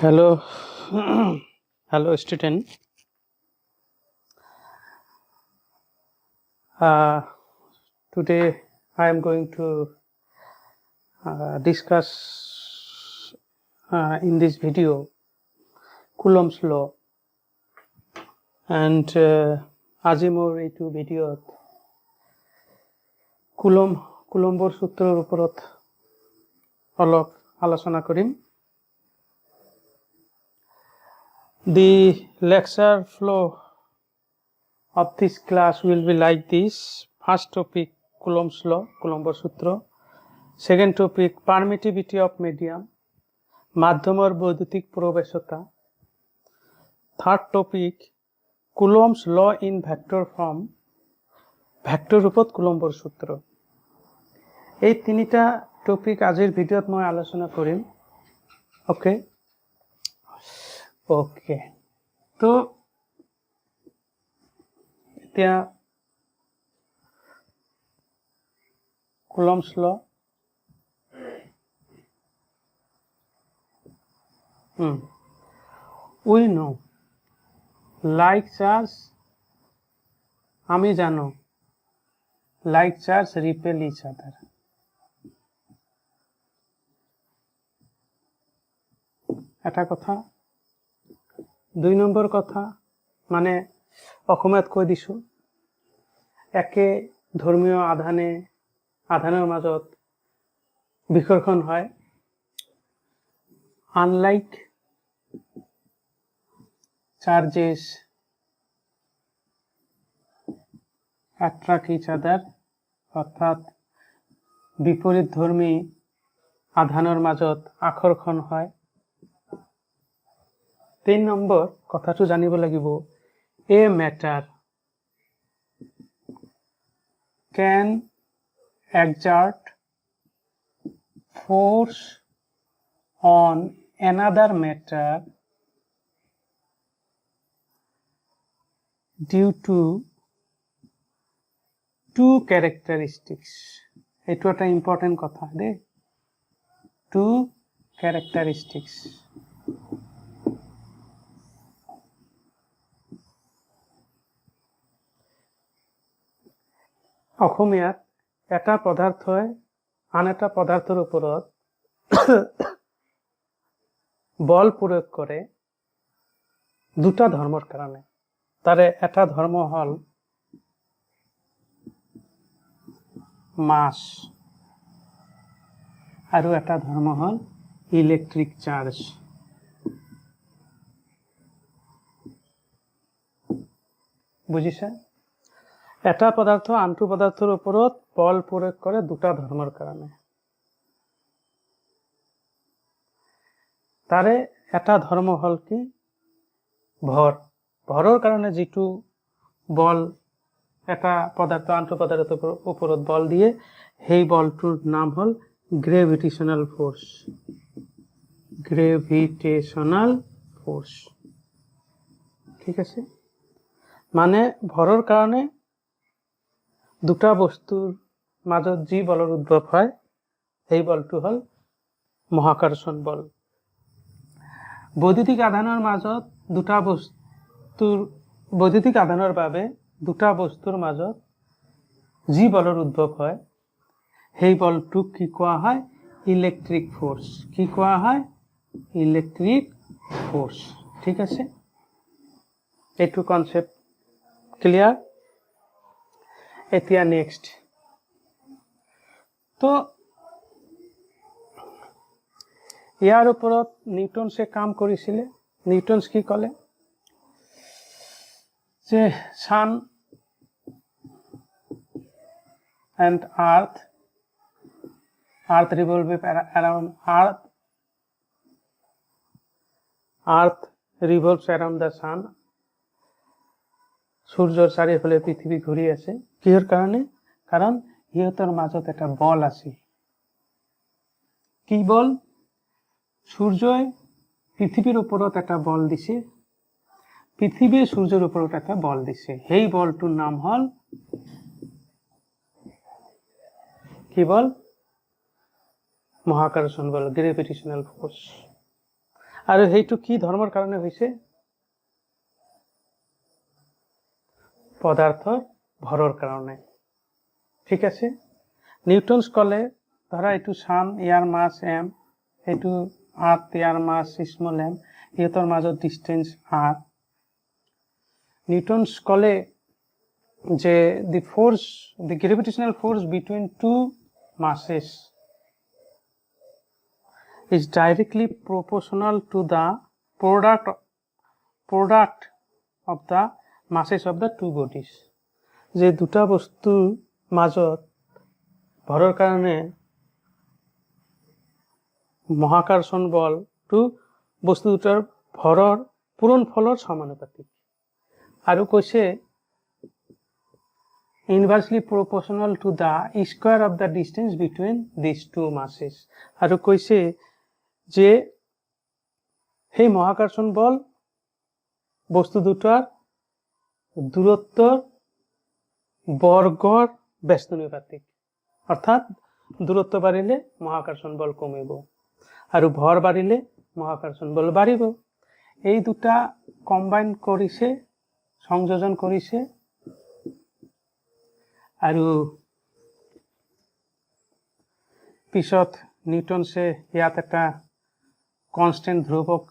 Hello, hello student. Today I am going to discuss in this video Coulomb's law and Azimor এইটো ভিডিঅ'ত কুলম্বৰ সূত্ৰৰ ওপৰত অলপ আলোচনা কৰিম। The lecture flow of this class will be like this. First topic Coulomb's law, কুলম্বৰ সূত্ৰ. Second topic permittivity of medium, মাধ্যমৰ বৈদ্যুতিক প্ৰৱেশতা. Third topic Coulomb's law in vector form, vector ৰূপত কুলম্বৰ সূত্ৰ. এই তিনিটা টপিক আজিৰ ভিডিঅ'ত মই আলোচনা কৰিম। ওকে তো এতিয়া Coulomb's law we know like charge আমি জানো like charge repel each other. এটা কথা। 2 নম্বৰ কথা মানে অসমত কৈ দিছো একে ধৰ্মীয় আধানৰ মাজত বিকৰ্ষণ হয়। Unlike charges attract each other, অৰ্থাৎ বিপৰীত ধৰ্মী আধানৰ মাজত আকৰ্ষণ হয়। 3 নম্বৰ কথাটো জানিব লাগিব a matter can exert force on another matter due to two characteristics. এইটো একটা ইম্পর্টেন্ট কথা দে। Two characteristics. অসমীয়াত এটা পদাৰ্থই আন এটা পদাৰ্থৰ ওপৰত বল প্ৰয়োগ কৰে দুটা ধৰ্মৰ কাৰণে। তাৰে এটা ধৰ্ম হল মাস আৰু এটা ধৰ্ম হল ইলেক্ট্ৰিক চাৰ্জ। বুজিছা? এটা পদাৰ্থ আনটো পদাৰ্থৰ ওপৰত বল প্ৰয়োগ কৰে দুটা ধৰ্মৰ কাৰণে। তাৰে এটা ধৰ্ম হল কি ভৰ। ভৰৰ কাৰণে যিটো বল এটা পদাৰ্থ আনটো পদাৰ্থৰ ওপৰত বল দিয়ে সেই বলটোৰ নাম হল গ্ৰেভিটেশনাল ফোৰ্স। গ্ৰেভিটেশনাল ফোৰ্স। ঠিক আছে? মানে ভৰৰ কাৰণে দুটা বস্তুৰ মাজত যি বলৰ উদ্ভৱ হয় সেই বলটো হল মহাকৰ্ষণ বল। বৈদ্যুতিক আধানৰ মাজত দুটা বস্তুৰ বৈদ্যুতিক আধানৰ বাবে দুটা বস্তুৰ মাজত যি বলৰ উদ্ভৱ হয় সেই বলটোক কি কোৱা হয়? Electric force. কি কোৱা হয়? Electric force. ঠিক আছে? এইটো কনসেপ্ট ক্লিয়াৰ? এতিয়া নেক্সট তো ইয়াৰ ওপৰত নিউটনছে কাম কৰিছিলে। নিউটনছ কি ক'লে যে sun and earth revolve around earth revolves around the sun. সূৰ্যৰ চাৰিওফালে পৃথিৱী ঘূৰি আছে। কিহৰ কাৰণে? কাৰণ ইহঁতৰ মাজত এটা বল আছে। কি বল? সূৰ্যই পৃথিৱীৰ ওপৰত এটা বল দিছে, পৃথিৱীয়ে সূৰ্যৰ ওপৰত এটা বল দিছে। সেই বলটোৰ নাম হল কি বল? মহাকৰ্ষণ বল, গ্ৰেভিটেশনাল ফোৰ্স। আৰু সেইটো কি ধৰ্মৰ কাৰণে হৈছে? পদাৰ্থৰ ভৰৰ কাৰণে। ঠিক আছে, নিউটনছ ক'লে ধৰা এইটো ছান, ইয়াৰ মাছ m, এইটো আৰ্থ, ইয়াৰ মাছ স্মল m, ইহঁতৰ মাজত ডিষ্টেন্স r। নিউটনছ ক'লে যে the gravitational force between two masses is directly proportional to the product of the masses of the two bodies। যে দুটা বস্তুৰ মাজত ভৰৰ কাৰণে মহাকৰ্ষণ বলটো বস্তু দুটাৰ ভৰৰ পূৰণফলৰ সমানুপাতিক। আৰু কৈছে inversely proportional to the square of the distance between these two masses। আৰু কৈছে যে সেই মহাকৰ্ষণ বল বস্তু দুটাৰ দূৰত্বৰ বৰ্গৰ ব্যস্তানুপাতিক। অৰ্থাৎ দূৰত্ব বাঢ়িলে মহাকৰ্ষণ বল কমিব আৰু ভৰ বাঢ়িলে মহাকৰ্ষণ বল বাঢ়িব। এই দুটা কম্বাইন কৰিছে, সংযোজন কৰিছে। আৰু পিছত নিউটনছে ইয়াত এটা কনষ্টেণ্ট ধ্ৰুৱক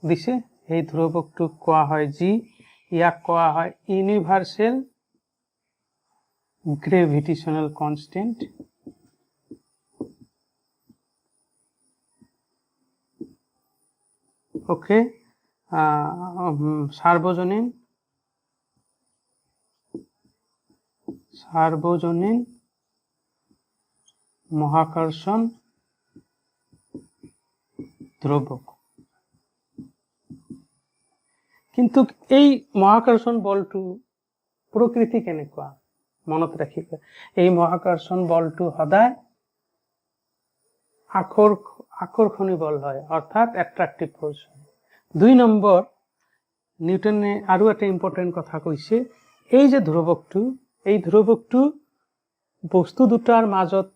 দিছে। এই ধ্ৰুৱকটোক কোৱা হয় জি। ইয়াক কোৱা হয় ইউনিভাৰ্চেল গ্ৰেভিটেশ্যনেল কনষ্টেণ্ট। ওকে, সাৰ্বজনীন মহাকৰ্ষণ ধ্ৰুৱক। কিন্তু এই মহাকৰ্ষণ বলটো প্ৰকৃতি কেনেকুৱা মনত ৰাখিব। এই মহাকৰ্ষণ বলটো সদায় আকৰ্ষণী বল হয়, অৰ্থাৎ এট্ৰাক্টিভ ফৰ্চ হয়। 2 নম্বৰ, নিউটনে আৰু এটা ইম্পৰ্টেণ্ট কথা কৈছে, এই যে ধ্ৰুৱকটো, এই ধ্ৰুৱকটো বস্তু দুটাৰ মাজত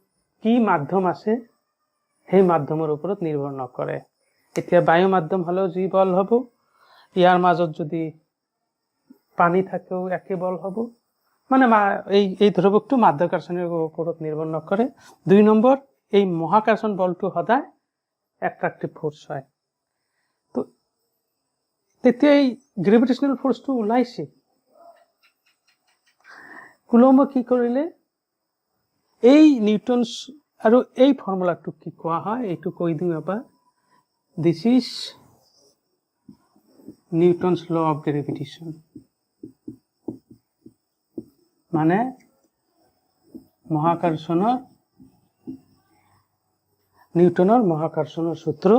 কি মাধ্যম আছে সেই মাধ্যমৰ ওপৰত নিৰ্ভৰ নকৰে। এতিয়া বায়ু মাধ্যম হলেও যি বল হ'ব, ইয়াৰ মাজত যদি পানী থাকেও একে বল হ'ব। মানে এই ধ্ৰুৱকটো মাধ্যাকৰ্ষণৰ ওপৰত নিৰ্ভৰ নকৰে। 2 নম্বৰ, এই মহাকৰ্ষণ বলটো সদায় এট্ৰাক্টিভ ফৰ্চ হয়। তো তেতিয়া এই গ্ৰেভিটেশ্যনেল ফৰ্চটো ওলাইছে। কুলম্বে কি কৰিলে, এই নিউটনছ আৰু এই ফৰ্মুলাটোক কি কোৱা হয় এইটো কৈ দিওঁ এবাৰ। This is Newton's law of gravitation. মানে নিউটনৰ মহাকৰ্ষণৰ সূত্ৰ।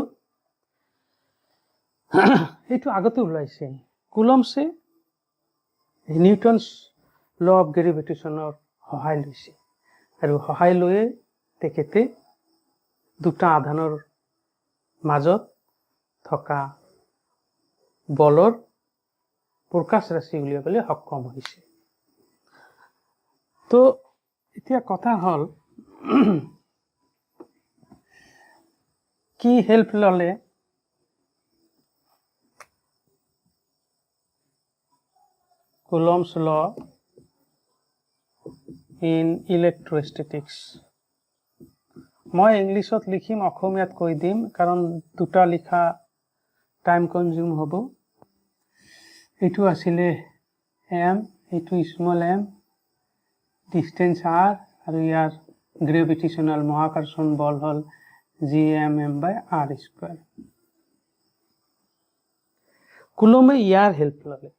এইটো আগতে ওলাইছে। কুলম্বে নিউটনছ ল অফ গ্ৰেভিটেশ্যনৰ সহায় লৈছে আৰু সহায় লৈয়ে তেখেতে দুটা আধানৰ মাজত থকা বলৰ প্ৰকাশ ৰাশি উলিয়াবলৈ সক্ষম হৈছে। তো এতিয়া কথা হল, কি হেল্প ললে কুলম্বছ ল ইন ইলেক্ট্ৰষ্টেটিক্স। মই ইংলিছত লিখিম, অসমীয়াত কৈ দিম, কাৰণ দুটা লিখা টাইম কনজিউম হ'ব। এইটো আছিলে এম, এইটো স্মল এম, ডিষ্টেন্স আৰ, আৰু ইয়াৰ গ্ৰেভিটেশ্যনেল মহাকৰ্ষণ বল হল gm/r²। কুলম্বে ইয়াৰ হেল্প ললে।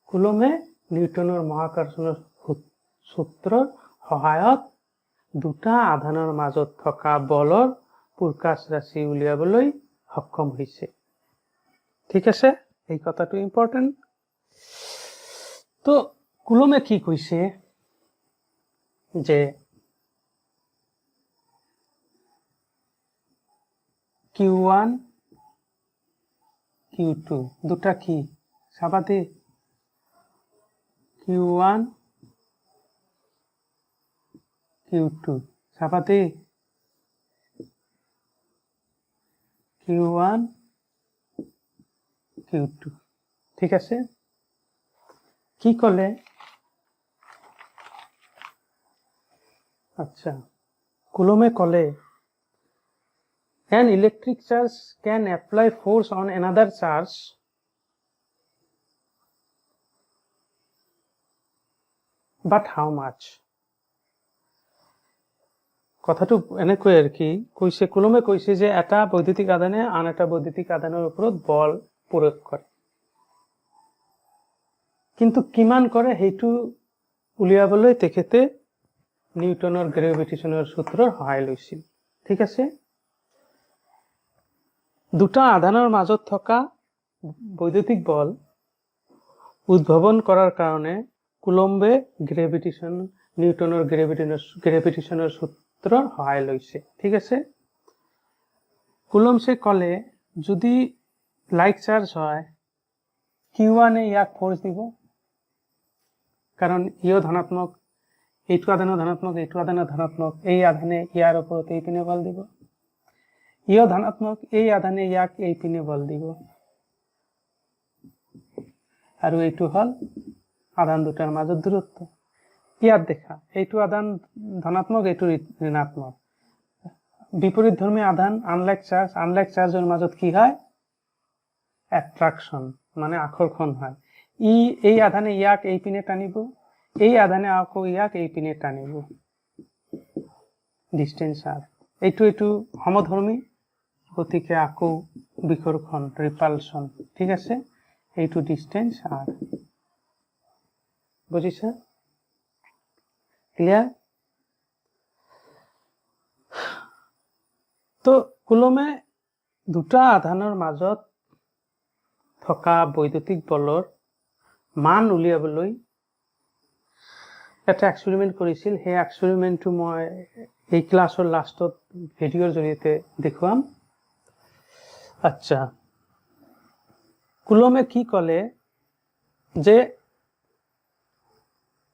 কুলম্বে নিউটনৰ মহাকৰ্ষণৰ সূত্ৰৰ সহায়ত দুটা আধানৰ মাজত থকা বলৰ প্ৰকাশ ৰাশি উলিয়াবলৈ সক্ষম হৈছে। ঠিক আছে, এই কথাটো ইম্পৰ্টেণ্ট। তো কুলম্বে কি কৈছে যে Q1 Q2 দুটা কি চাবা দে। Q1 Q2 চাবা দে। Q1 Q2 ঠিক আছে কি করলে আচ্ছা কুলমে কলে an electric charge can apply force on another charge but how much কথাটো এনেকৈ আর কি কইছে কুলমে কইছে যে এটা বৈদ্যুতিক আধানে আন এটা বৈদ্যুতিক আধানের উপর বল প্রয়োগ করে কিন্তু কিমান কৰে হেতু উলিয়াবলৈ তেখেতে নিউটনৰ গ্ৰেভিটেশনৰ সূত্ৰৰ সহায় লৈছিল ঠিক আছে দুটা আধানৰ মাজত থকা বৈদ্যুতিক বল উদ্ভাৱন কৰাৰ কাৰণে কুলম্বে নিউটনৰ গ্ৰেভিটেশনৰ সূত্ৰৰ সহায় লৈছে ঠিক আছে কুলম্বে কলে যদি লাইক চার্জ হয় Q1 এ ইয়াক ফোর্স দিব কারণ ইও ধনাত্মক এইটো আধানো ধনাত্মক এইটো আধানো ধনাত্মক এই আধানে ইয়াৰ ওপৰত এই পিনে বল দিব ইও ধনাত্মক এই আধানে ইয়াক এই পিনে বল দিব আৰু এইটো হল আধান দুটাৰ মাজত দূৰত্ব ইয়াত দেখা এইটো আধান ধনাত্মক এইটো ঋণাত্মক বিপরীতধর্মী আধান আনলাইক চার্জের মাজত কি হয় অ্যাট্রাকশন মানে আকর্ষণ হয় এই আধানে ইয়াক এই পিনে টানিব এই আধানে আকৌ ইয়াক এই পিনে টানিব ডিস্টেন্স আর এইটো সমধর্মী গতিকে আকৌ বিকর্ষণ রিপালশন ঠিক আছে এইটো ডিস্টেন্স আর বুঝিছে ক্লিয়ার তো কুলমে দুটা আধানৰ মাজত থকা বৈদ্যুতিক বলৰ মান উলিয়াবলৈ এটা এক্সপেৰিমেন্ট কৰিছিল সেই এক্সপেৰিমেন্টটো মই এই ক্লাছৰ লাষ্টত ভিডিঅ'ৰ জৰিয়তে দেখুৱাম আচ্ছা কুলমে কি কলে যে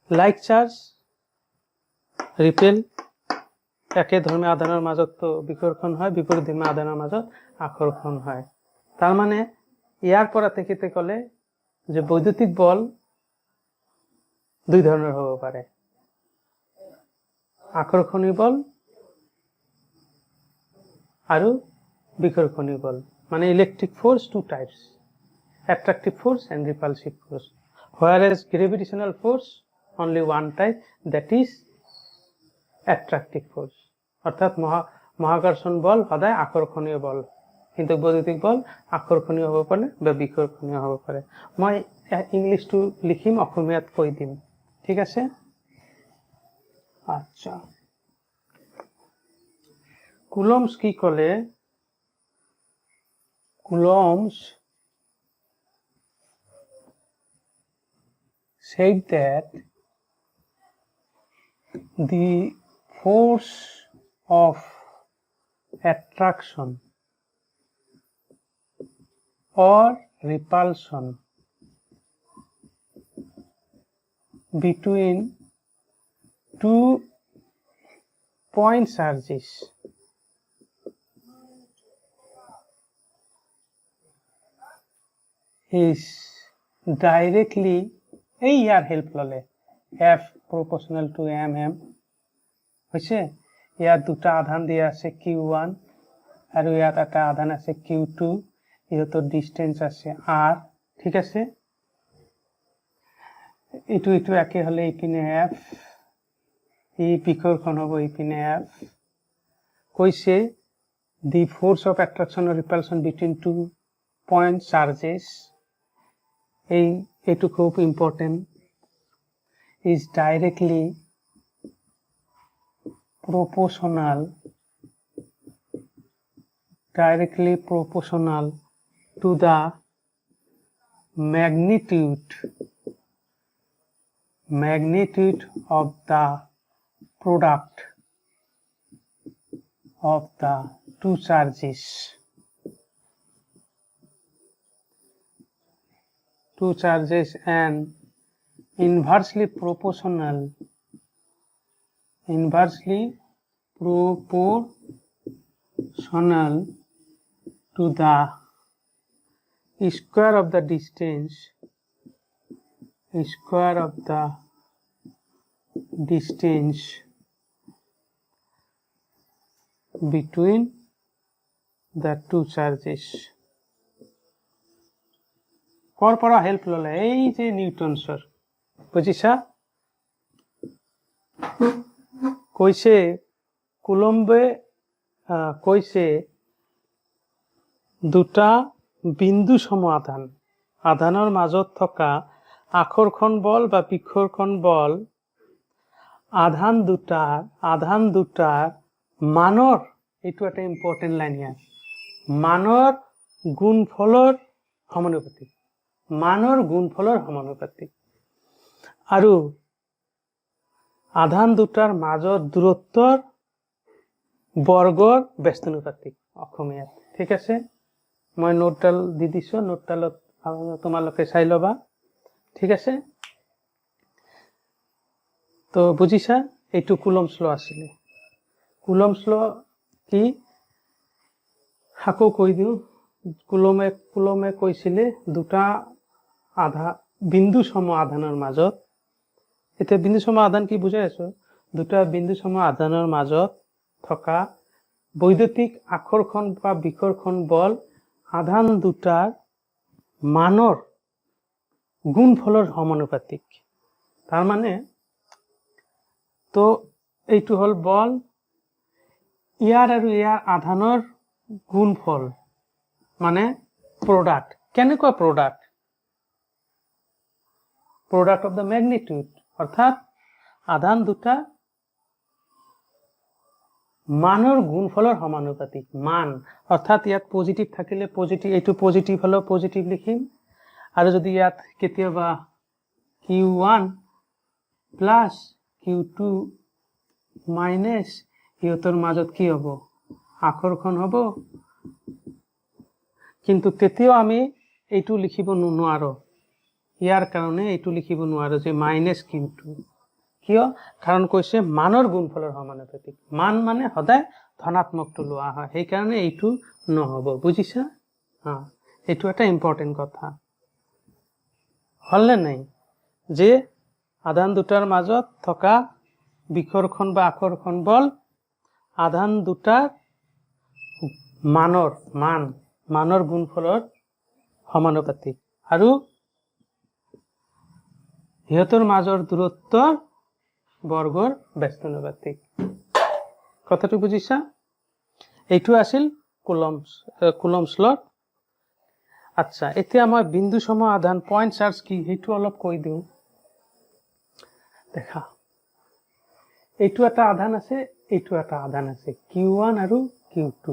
লাইক চার্জ রিপেল একে ধর্মী আধানের মাজত তো বিকর্ষণ হয় বিপরীত ধর্মী আধানের মাজত আকর্ষণ হয় তার মানে ইয়ার পৰা তেখেতে কলে যে বৈদ্যুতিক বল দুই ধৰনেৰ হব পাৰে আকৰ্ষণী বল আৰু বিকর্ষণী বল মানে electric force two types attractive force and repulsive force whereas gravitational force only one type that is attractive force অর্থাৎ মহাকর্ষণ বল সদায় আকর্ষণীয় বল কিন্তু বৈদ্যুতিক বল আকর্ষণীয় হ'ব পাৰে বা বিকৰ্ষণীয় হ'ব পাৰে মই ইংলিশটো লিখিম অসমীয়াত কৈ দিম ঠিক আছে আচ্ছা কুলম্বস কি কলে Coulomb's said that the force of attraction or repulsion between two point charges is directly এই ইয়াৰ হেল্প ললে F proportional to mm হৈছে ইয়াত দুটা আধান দিয়া আছে Q1 আৰু ইয়াত এটা আধান আছে Q2 ইহতৰ ডিস্টেন্স আছে R ঠিক আছে ইটো একে হলে ইপিনে F এই বিকৰ্ষণ হ'ব ইপিনে F কৈছে the force of attraction or repulsion between two point charges এইটো খুব important is directly proportional to the magnitude of the product of the two charges and inversely proportional to the square of the distance between the two charges. পরা help ললে এই যে নিউটনসর বুঝিছা কৈছে কুলম্বে কৈছে দুটা বিন্দু সম আধানৰ মাজত থকা আকৰ্ষণ বল বা বিকৰ্ষণ বল আধান দুটাৰ মানৰ এইটো এটা ইম্পৰ্টেন্ট লাইন ইয়াৰ মানৰ গুণফলৰ সমানুপাতিক আৰু আধান দুটাৰ মাজত দূৰত্বৰ বৰ্গৰ ব্যস্তানুপাতিক অসমীয়াত ঠিক আছে মই নোটডাল দি দিছো নোটডালত তোমালোকে চাই লবা ঠিক আছে তো বুজিছা এইটো কুলম্বস ল আছিল কুলম্বস ল কি হাকো কৈ দিও কুলমে কৈছিলে দুটা বিন্দু সম আধানৰ মাজত এতিয়া বিন্দু সম আধান কি বুজাই আছো দুটা বিন্দু সম আধানৰ মাজত থকা বৈদ্যুতিক আকৰ্ষণ বা বিকৰ্ষণ বল আধান দুটাৰ মানৰ গুণফলৰ সমানুপাতিক তাৰ মানে তো এইটো হল বল ইয়াৰ আৰু ইয়াৰ আধানৰ গুণফল মানে প্ৰডাক্ট কেনেকুৱা প্ৰডাক্ট অফ দ্য ম্যাগনিটিউড অৰ্থাৎ আধান দুটা মানৰ গুণফলৰ সমানুপাতিক মান অৰ্থাৎ ইয়াত পজিটিভ থাকিলে পজিটিভ এইটো পজিটিভ হলো পজিটিভ লিখিম আৰু যদি ইয়াত কেতিয়াবা q1 প্লাস q2 মাইনাস ইহঁতৰ মাজত কি হ'ব আকৰ্ষণ হ'ব কিন্তু তেতিয়াও আমি এইটো লিখিব নোৱাৰো ইয়াৰ কাৰণে এইটো লিখিব নোৱাৰো যে -q2 কিয় কাৰণ কৈছে মানৰ গুণফলৰ সমানুপাতিক মান মানে সদায় ধনাত্মকটো লোৱা হয় সেই কাৰণে এইটো নহব বুজিছা এইটো এটা ইম্পৰ্টেন্ট কথা হলনে নাই যে আধান দুটাৰ মাজত থকা বিকৰ্ষণ বা আকৰ্ষণ বল আধান দুটাৰ মানৰ গুণফলৰ সমানুপাতিক আৰু ইহঁতৰ মাজৰ দূৰত্বৰ বৰ্গৰ ব্যস্তানুপাতিক কথাটো বুজিছা এইটো আছিল কুলম্বস ল আচ্ছা এতিয়া মই বিন্দু সম আধান পয়েন্ট চাৰ্জ কি হেতু অলপ কৈ দিও দেখা এইটো এটা আধান আছে এইটো এটা আধান আছে q1 আৰু q2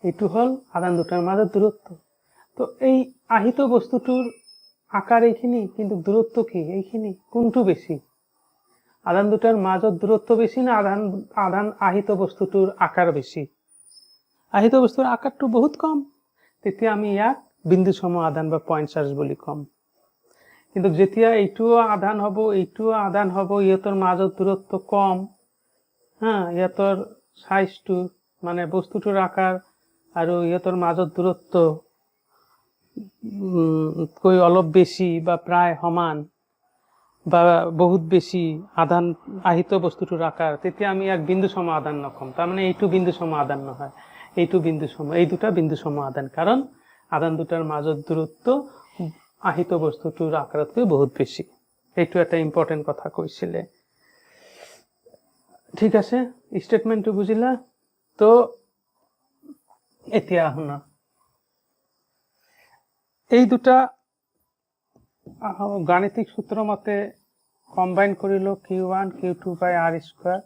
এইটো হল আধান দুটাৰ মাজৰ দূৰত্ব তো এই আহিত বস্তুটোৰ আকাৰ এইখিনি কিন্তু দূৰত্ব কি এইখিনি কোনটো বেছি আধান দুটাৰ মাজত দূৰত্ব বেছি না আধান আহিত বস্তুটোৰ আকাৰ বেছি আহিত বস্তুৰ আকাৰটো বহুত কম তেতিয়া আমি ইয়াক বিন্দু সম আধান বা পয়েন্ট চাৰ্জ বুলি কম কিন্তু যেতিয়া এইটো আধান হ'ব ইহঁতৰ মাজত দূৰত্ব কম ইহঁতৰ সাইজটো মানে বস্তুটোৰ আকাৰ আৰু ইহঁতৰ মাজত দূৰত্ব কৈ অলপ বেছি বা প্ৰায় সমান বা বহুত বেছি আধান আহিত বস্তুটোৰ আকাৰ তেতিয়া আমি ইয়াক বিন্দু সম আধান নকম তাৰ মানে এইটো বিন্দু সম আধান নহয় এইটো বিন্দু সম এই দুটা বিন্দু সম আধান কাৰণ আধান দুটাৰ মাজত দূৰত্ব আহিত বস্তুটোৰ আকাৰতকৈ বহুত বেছি এইটো এটা ইম্পৰ্টেন্ট কথা কৈছিলে ঠিক আছে স্টেটমেন্টটো বুজিলা তো এতিয়া শুনা এই দুটা গাণিতিক সূত্ৰ মতে কম্বাইন কৰিলো q1 q2 by r square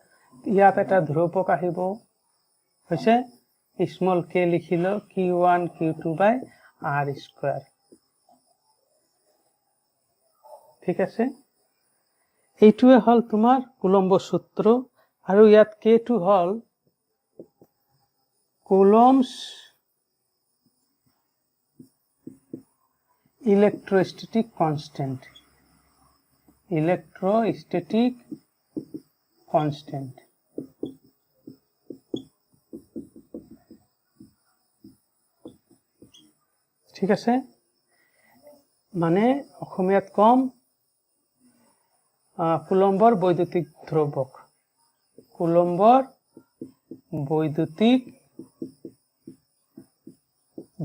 ইয়াত এটা ধ্ৰুৱক আহিব হৈছে স্মল k লিখিলো q1 q2 by r square ঠিক আছে এইটোৱে হল তোমাৰ কুলম্বস সূত্ৰ আৰু ইয়াত k2 হল কুলম্বস electrostatic constant ঠিক আছে মানে অসমীয়াত কম কুলম্বৰ বৈদ্যুতিক ধ্ৰুৱক, কুলম্বৰ বৈদ্যুতিক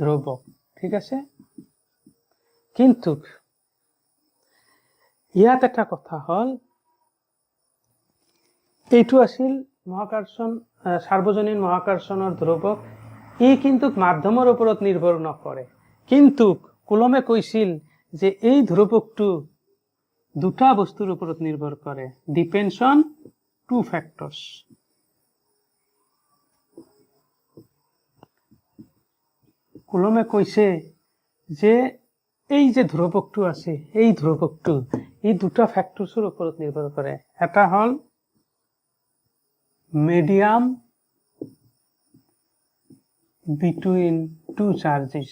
ধ্ৰুৱক, ঠিক আছে। কিন্তু ইয়াত এটা কথা হল, এইটো আছিল মহাকৰ্ষণ সাৰ্বজনীন মহাকৰ্ষণৰ ধ্ৰুৱক, ই কিন্তু মাধ্যমৰ ওপৰত নিৰ্ভৰ নকৰে। কিন্তু কুলমে কৈছিল যে এই ধ্ৰুৱকটো দুটা বস্তুৰ ওপৰত নিৰ্ভৰ কৰে, ডিপেন্ডস অন টু ফ্যাক্টৰস। কুলমে কৈছে যে এই যে ধ্ৰুৱকটো আছে, এই ধ্ৰুৱকটো এই দুটা ফ্যাক্টৰসৰ ওপৰত নিৰ্ভৰ কৰে। এটা হল medium between two charges,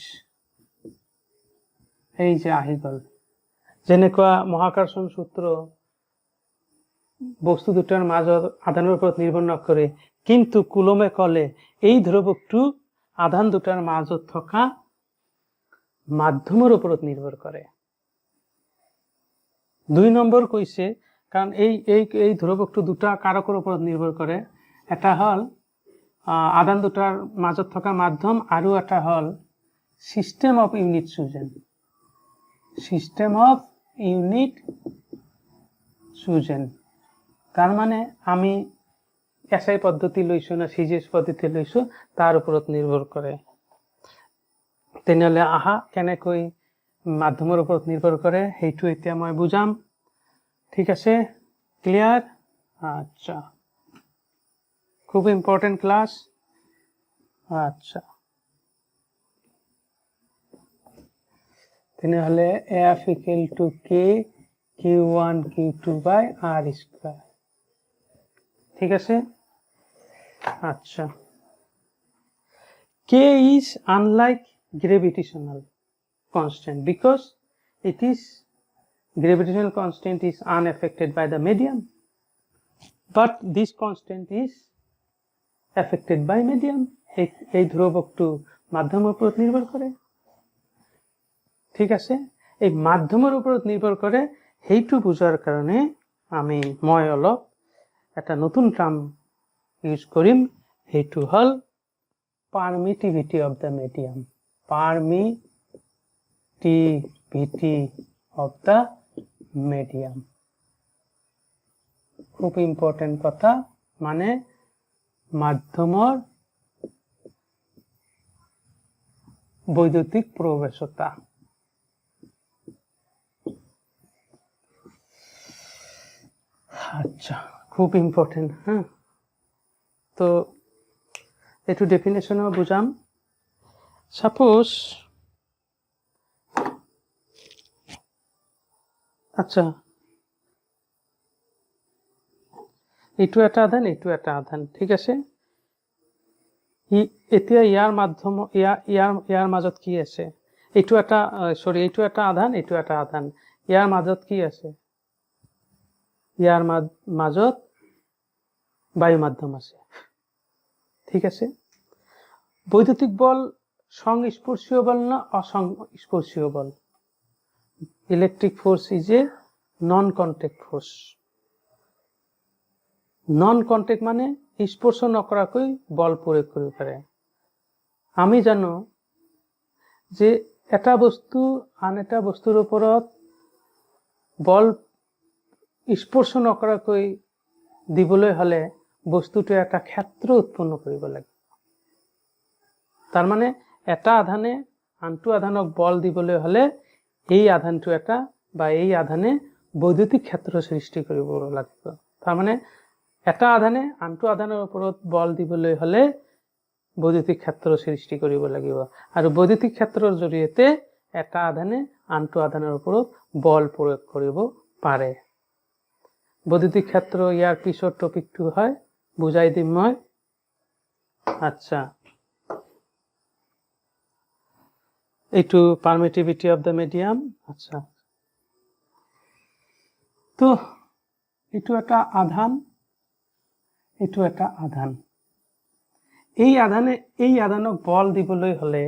এই যে আহি গল, যেনেকুৱা মহাকৰ্ষণ সূত্ৰ বস্তু দুটাৰ মাজত আধানৰ ওপৰত নিৰ্ভৰ নকৰে, কিন্তু কুলমে কলে এই ধ্ৰুৱকটো আধান দুটাৰ মাজত থকা মাধ্যমৰ ওপৰত নিৰ্ভৰ কৰে। 2 নম্বৰ কৈছে, কাৰণ এই ধ্ৰুৱকটো দুটা কাৰকৰ ওপৰত নিৰ্ভৰ কৰে, এটা হল আধান দুটাৰ মাজত থকা মাধ্যম, আৰু এটা হল system of unit Sujan, system of unit Sujan. তার মানে আমি এসআই পদ্ধতি লৈছো না সিজিএস পদ্ধতি লৈছো তাৰ ওপৰত নিৰ্ভৰ কৰে। তেনেহলে আহা কেনেকৈ মাধ্যমৰ ওপৰত নিৰ্ভৰ কৰে সেইটো এতিয়া মই বুজাম, ঠিক আছে, ক্লিয়াৰ? আচ্ছা, খুব ইম্পর্টেন্ট ক্লাস। আচ্ছা, তেনেহলে F equal to K Q1 Q2 by R square, ঠিক আছে। আচ্ছা, K is unlike gravitational constant because it is gravitational constant is unaffected by the medium, but this constant is affected by medium. এই ধ্ৰুৱকটো মাধ্যমৰ ওপৰত নিৰ্ভৰ কৰে, ঠিক আছে। এই মাধ্যমৰ ওপৰত নিৰ্ভৰ কৰে সেইটো বুজাৰ কাৰণে মই অলপ এটা নতুন টাৰ্ম ইউজ কৰিম, সেইটো হল permittivity of the medium, permittivity of the medium, খুব ইম্পর্টেন্ট কথা, মানে মাধ্যমৰ বৈদ্যুতিক প্রবেশতা। আচ্ছা, খুব ইম্পর্টেন্ট। হ্যাঁ, তো একটু ডেফিনেশনও বুঝাম। সাপোজ, আচ্ছা, এইটো এটা আধান, এইটো এটা আধান, ঠিক আছে। এতিয়া ইয়াৰ মাধ্যম ইয়াৰ মাজত কি আছে, এইটো এটা এইটো এটা আধান, এইটো এটা আধান, ইয়াৰ মাজত কি আছে, ইয়াৰ মাজত বায়ু মাধ্যম আছে, ঠিক আছে। বৈদ্যুতিক বল সংস্পর্শীয় বল না অসংস্পর্শীয় বল? Electric force is a non contact force. Non contact মানে স্পর্শ নকৰাকৈ বল প্ৰয়োগ কৰিব পাৰে। আমি জানো যে এটা বস্তু আন এটা বস্তুৰ ওপৰত বল স্পৰ্শ নকৰাকৈ দিবলৈ হলে বস্তুটো এটা ক্ষেত্ৰ উৎপন্ন কৰিব লাগে। তাৰ মানে এটা আধানে আনটো আধানক বল দিবলৈ হলে এই আধানটো এটা বা এই আধানে বৈদ্যুতিক ক্ষেত্ৰ সৃষ্টি কৰিব লাগিব। তাৰ মানে এটা আধানে আনটো আধানৰ ওপৰত বল দিবলৈ হলে বৈদ্যুতিক ক্ষেত্ৰ সৃষ্টি কৰিব লাগিব, আৰু বৈদ্যুতিক ক্ষেত্ৰৰ জৰিয়তে এটা আধানে আনটো আধানৰ ওপৰত বল প্ৰয়োগ কৰিব পাৰে। বৈদ্যুতিক ক্ষেত্ৰ ইয়াৰ পিছৰ টপিকটো হয়, বুজাই দিম মই। আচ্ছা, এইটো পারমিটিভিটি অফ দ্য মিডিয়াম। আচ্ছা, তো এইটো এটা আধান, এইটো এটা আধান। এই আধানক বল দিবলৈ হলে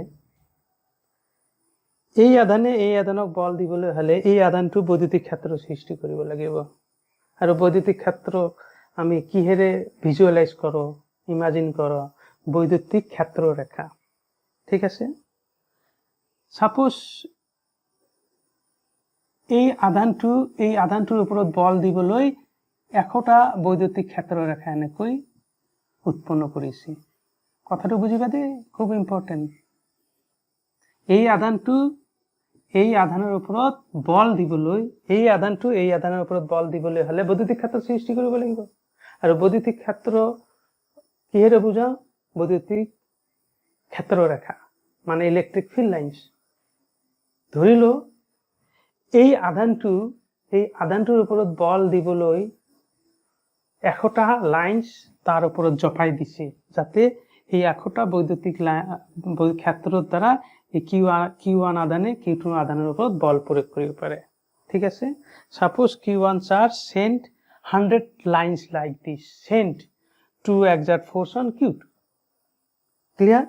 এই আধানক বল দিবলৈ হলে এই আধানটো বৈদ্যুতিক ক্ষেত্ৰ সৃষ্টি কৰিব লাগিব আৰু বৈদ্যুতিক ক্ষেত্ৰ আমি কিহেৰে ভিজুৱেলাইজ কৰো ইমাজিন কৰো বৈদ্যুতিক ক্ষেত্ৰ ৰেখা ঠিক আছে সাপোজ এই আধানটোৰ ওপৰত বল দিবলৈ একটা বৈদ্যুতিক ক্ষেত্ৰ ৰেখা এনেকৈ উৎপন্ন কৰিছে কথাটো বুজিবা দেই খুব ইম্পৰ্টেন্ট এই আধানৰ ওপৰত বল দিবলৈ এই আধানৰ ওপৰত বল দিবলৈ হলে বৈদ্যুতিক ক্ষেত্ৰ সৃষ্টি কৰিব লাগিব আৰু বৈদ্যুতিক ক্ষেত্ৰ কিহেৰে বুজাও বৈদ্যুতিক ক্ষেত্ৰ ৰেখা মানে ইলেক্ট্ৰিক ফিল্ড লাইন্স ধৰিলো এই আধানটোৰ ওপৰত বল দিবলৈ একটা লাইন্স তাৰ ওপৰত জপাই দিছে যাতে এই একটা বৈদ্যুতিক ক্ষেত্ৰৰ দ্বাৰা এই Q1 আধানে Q2 আধানের উপর বল প্রয়োগ করতে পারে ঠিক আছে suppose Q1 charge sent 100 lines like this sent to exert force on Q2 clear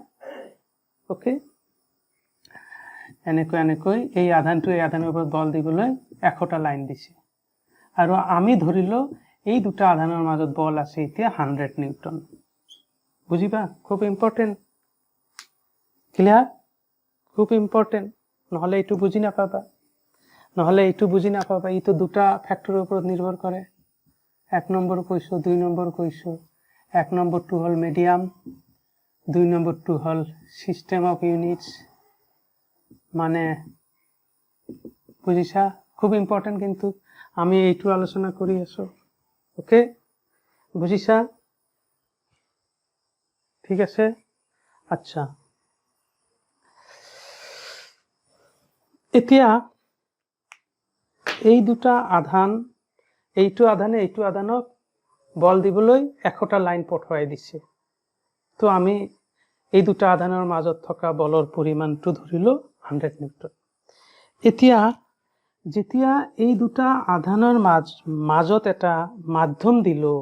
okay এনেকৈ এই আধানের উপর বল দিবলৈ একটা লাইন দিছে আৰু আমি ধৰিলো এই দুটা আধানৰ মাজত বল আছে এতিয়া 100 নিউটন বুজিবা খুব ইম্পৰ্টেন্ট ক্লিয়াৰ খুব ইম্পৰ্টেন্ট নহলে এইটো বুজি নাপাবা এইটো দুটা ফ্যাক্টৰৰ ওপৰত নিৰ্ভৰ কৰে এক নম্বৰ কৈছো দুই নম্বৰ কৈছো এক নম্বৰটো হল মিডিয়াম দুই নম্বৰটো হল সিস্টেম অফ ইউনিটস মানে বুজিছা খুব ইম্পৰ্টেন্ট কিন্তু আমি এইটো আলোচনা কৰি আছো ওকে বুজিছা ঠিক আছে আচ্ছা এতিয়া এই দুটা এইটো আধানক বল দিবলৈ একটা লাইন পঠোৱাই দিছে তো আমি এই দুটা আধানৰ মাজত থকা বলৰ পৰিমাণটো ধৰিলো 100 নিউটন এতিয়া যেতিয়া এই দুটা আধানৰ মাজত এটা মাধ্যম দিলো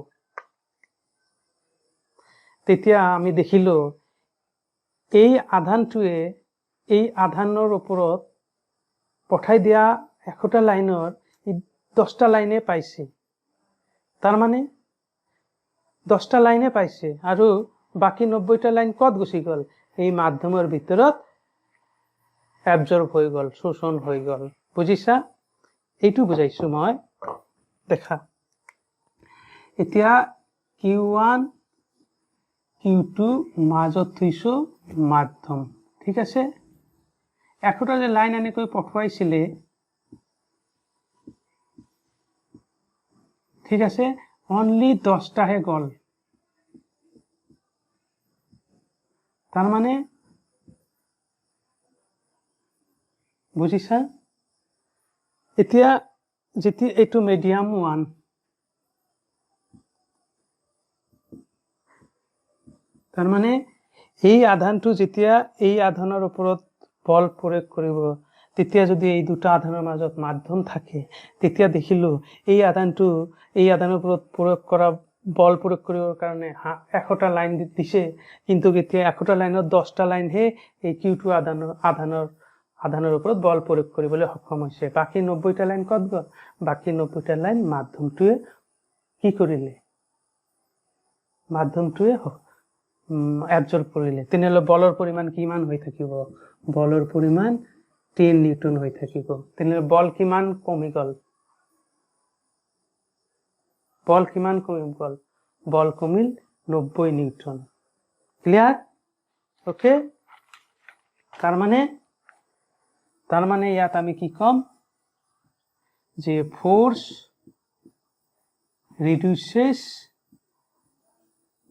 তেতিয়া আমি দেখিলো এই আধানৰ ওপৰত পঠাই দিয়া একটা লাইনৰ 10টা লাইনে পাইছে তাৰ মানে 10টা লাইনে পাইছে আৰু বাকি 90টা লাইন কত গুচি গল এই মাধ্যমৰ ভিতৰত এবজর্ব হৈ গল শোষণ হৈ গল বুজিছা এইটো বুজাইছো মই দেখা এতিয়া Q1 Q2 মাজত থৈছো মাধ্যম ঠিক আছে একটা যে লাইন এনেকৈ পঠোৱাইছিলে ঠিক আছে অনলি 10টাহে গল তার মানে বুজিছা এতিয়া যেতিয়া এইটো মিডিয়াম 1 তার মানে এই আধানটো যেতিয়া এই আধানৰ ওপৰত বল প্ৰয়োগ কৰিব তেতিয়া যদি এই দুটা আধানৰ মাজত মাধ্যম থাকে তেতিয়া দেখিলো এই আধানৰ ওপৰত বল প্ৰয়োগ কৰিবৰ কাৰণে একটা লাইন দিছে কিন্তু এতিয়া একটা লাইনত 10টা লাইনহে এই Q2 আধানৰ ওপৰত বল প্ৰয়োগ কৰিবলৈ সক্ষম হৈছে বাকি 90টা লাইন কত গল বাকি 90টা লাইন মাধ্যমটোৱে কি কৰিলে মাধ্যমটোৱে এবজৰ্ব কৰিলে তেনেহলে বলৰ পৰিমাণ কিমান হৈ থাকিব বলৰ পৰিমাণ 10 নিউটন হৈ থাকিব তেনেহলে বল কিমান কমি গল বল কমিল 90 নিউটন ক্লিয়ার ওকে তার মানে ইয়াত আমি কি কম যে ফোর্স রিডিউসেস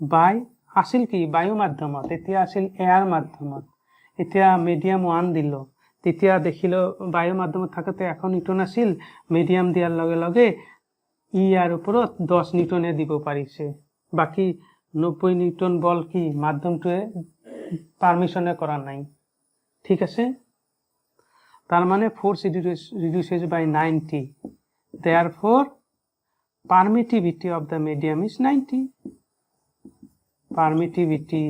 বাই আছিল কি বায়ু মাধ্যমত এতিয়া আছিল এয়ার মাধ্যমত এতিয়া মিডিয়াম 1 দিল তেতিয়া দেখিলো বায়ু মাধ্যমত থাকতে এখন নিউটন আছিল মিডিয়াম দিয়াৰ লগে লগে ইয়াৰ ওপৰত 10 নিউটনে দিব পাৰিছে বাকি 90 নিউটন বল কি মাধ্যমটোৱে পারমিশনে করা নাই ঠিক আছে তার মানে force reduces by 90 therefore permittivity of the medium is 90 permittivity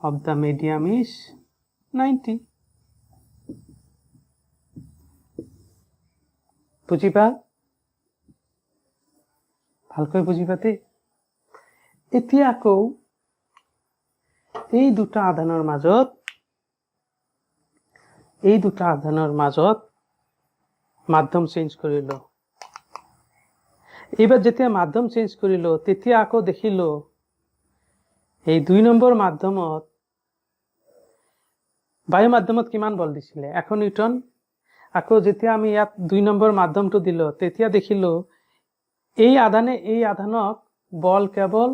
of the medium is 90 বুজিবা ভালকৈ বুজিবা দেই এতিয়া আকৌ এই দুটা আধানৰ মাজত মাধ্যম চেঞ্জ কৰিলো এইবাৰ যেতিয়া মাধ্যম চেঞ্জ কৰিলো তেতিয়া আকৌ দেখিলো এই 2 নম্বৰ মাধ্যমত বায়ু মাধ্যমত কিমান বল দিছিলে 1 নিউটন আকৌ যেতিয়া আমি ইয়াত 2 নম্বৰ মাধ্যমটো দিলো তেতিয়া দেখিলো এই আধানক বল কেৱল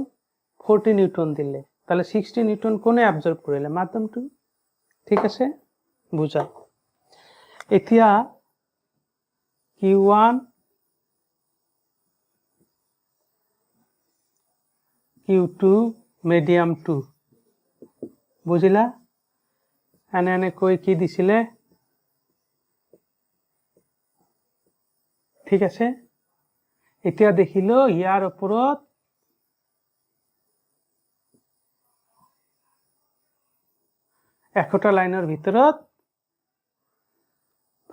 40 নিউটন দিলে তাহলে 60 নিউটন কোনে অ্যাবজৰ্ব কৰিলে মাধ্যমটো ঠিক আছে বুঝা এতিয়া Q1 Q2 মিডিয়াম 2 বুঝিলা এনে কৈ কি দিছিলে ঠিক আছে এতিয়া দেখিলো ইয়াৰ ওপৰত একটা লাইনেৰ ভিতৰত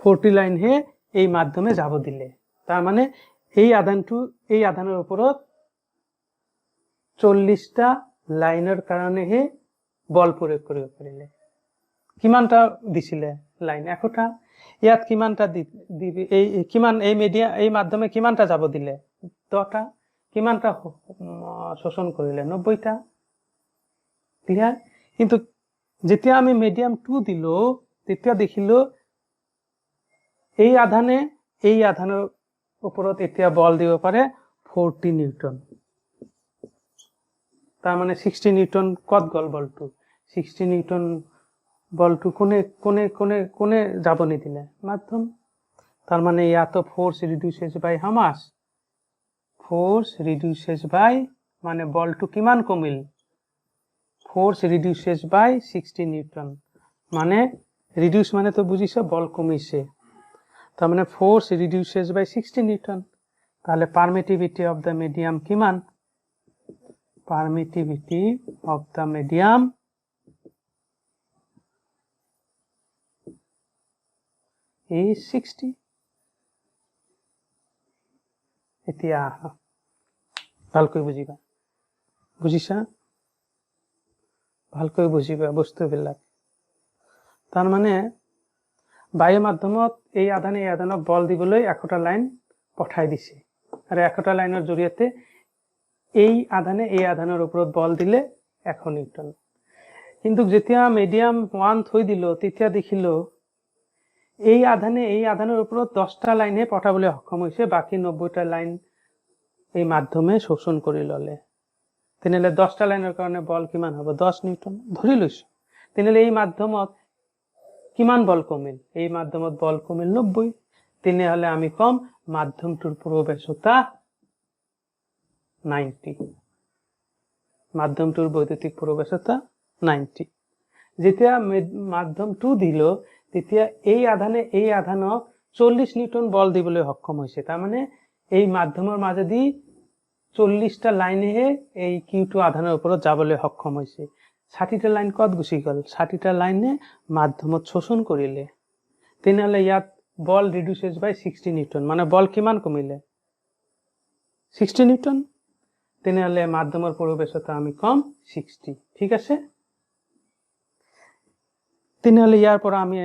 40 লাইন হে এই মাধ্যমে যাব দিলে তাৰ মানে এই আধানেৰ ওপৰত 40টা লাইনেৰ কাৰণে হে বল প্ৰয়োগ কৰিব পাৰিলে কিমানটা দিছিলে লাইন একটা ইয়াত কিমানটা দিবি এই কিমান এই মিডিয়া এই মাধ্যমে কিমানটা যাব দিলে 10টা কিমানটা শোষণ কৰিলে 90টা ক্লিয়াৰ কিন্তু যেতিয়া আমি মিডিয়াম 2 দিলো তেতিয়া দেখিলো এই আধানৰ ওপৰত এতিয়া বল দিব পাৰে 40 নিউটন তার মানে 60 নিউটন কত গল বলটো 60 নিউটন বলটো কোনে যাব নিদিলে মাধ্যম তার মানে ইয়াতো ফোর্স রিডিউসেস বাই হাউ মাচ ফোর্স রিডিউসেস বাই মানে বলটো কিমান কমিল ফোর্স রিডিউসেস বাই 60 নিউটন মানে রিডিউস মানে তো বুঝিছো বল কমিছে তার মানে ফোর্স রিডিউসেস বাই 60 নিউটন তাহলে পারমিটিভিটি অফ দ্য মিডিয়াম কিমান permittivity of the medium is 60 এতিয়া ভালকৈ বুজিবা বুজিছা ভালকৈ বুজিবা বস্তুবিলাক তাৰ মানে বায়ু মাধ্যমত এই আধানক বল দিবলৈ একটা লাইন পঠাই দিছে আৰু একটা লাইনৰ জৰিয়তে এই আধানৰ ওপৰত বল দিলে 100 নিউটন কিন্তু যেতিয়া মিডিয়াম 1 থৈ দিল তেতিয়া দেখিলো এই আধানৰ ওপৰত 10টা লাইনহে পঠাবলৈ সক্ষম হৈছে বাকি 90টা লাইন এই মাধ্যমে শোষণ কৰি ললে তেনেহলে 10টা লাইনৰ কাৰণে বল কিমান হ'ব 10 নিউটন ধৰি লৈছো তেনেহলে এই মাধ্যমত কিমান বল কমিল এই মাধ্যমত বল কমিল 90 তেনেহলে আমি কম মাধ্যমটোৰ প্ৰৱেশতা 90 মাধ্যমটোৰ বৈদ্যুতিক প্ৰৱেশতা 90 যেতিয়া মাধ্যম 2 দিল তেতিয়া এই আধানক 40 নিউটন বল দিবলৈ সক্ষম হৈছে তাৰ মানে এই মাধ্যমৰ মাজেদি 40টা লাইনহে এই Q2 আধানৰ ওপৰত যাবলৈ সক্ষম হৈছে 60টা লাইন কত গুছি গল 60টা লাইনে মাধ্যমত শোষণ কৰিলে তেনেহলে ইয়াত বল ৰিডিউসেস বাই 60 নিউটন মানে বল কিমান কমিলে 60 নিউটন তেনেহলে মাধ্যমৰ প্ৰৱেশতা আমি কম 60 ঠিক আছে তেনেহলে ইয়াৰ পৰা আমি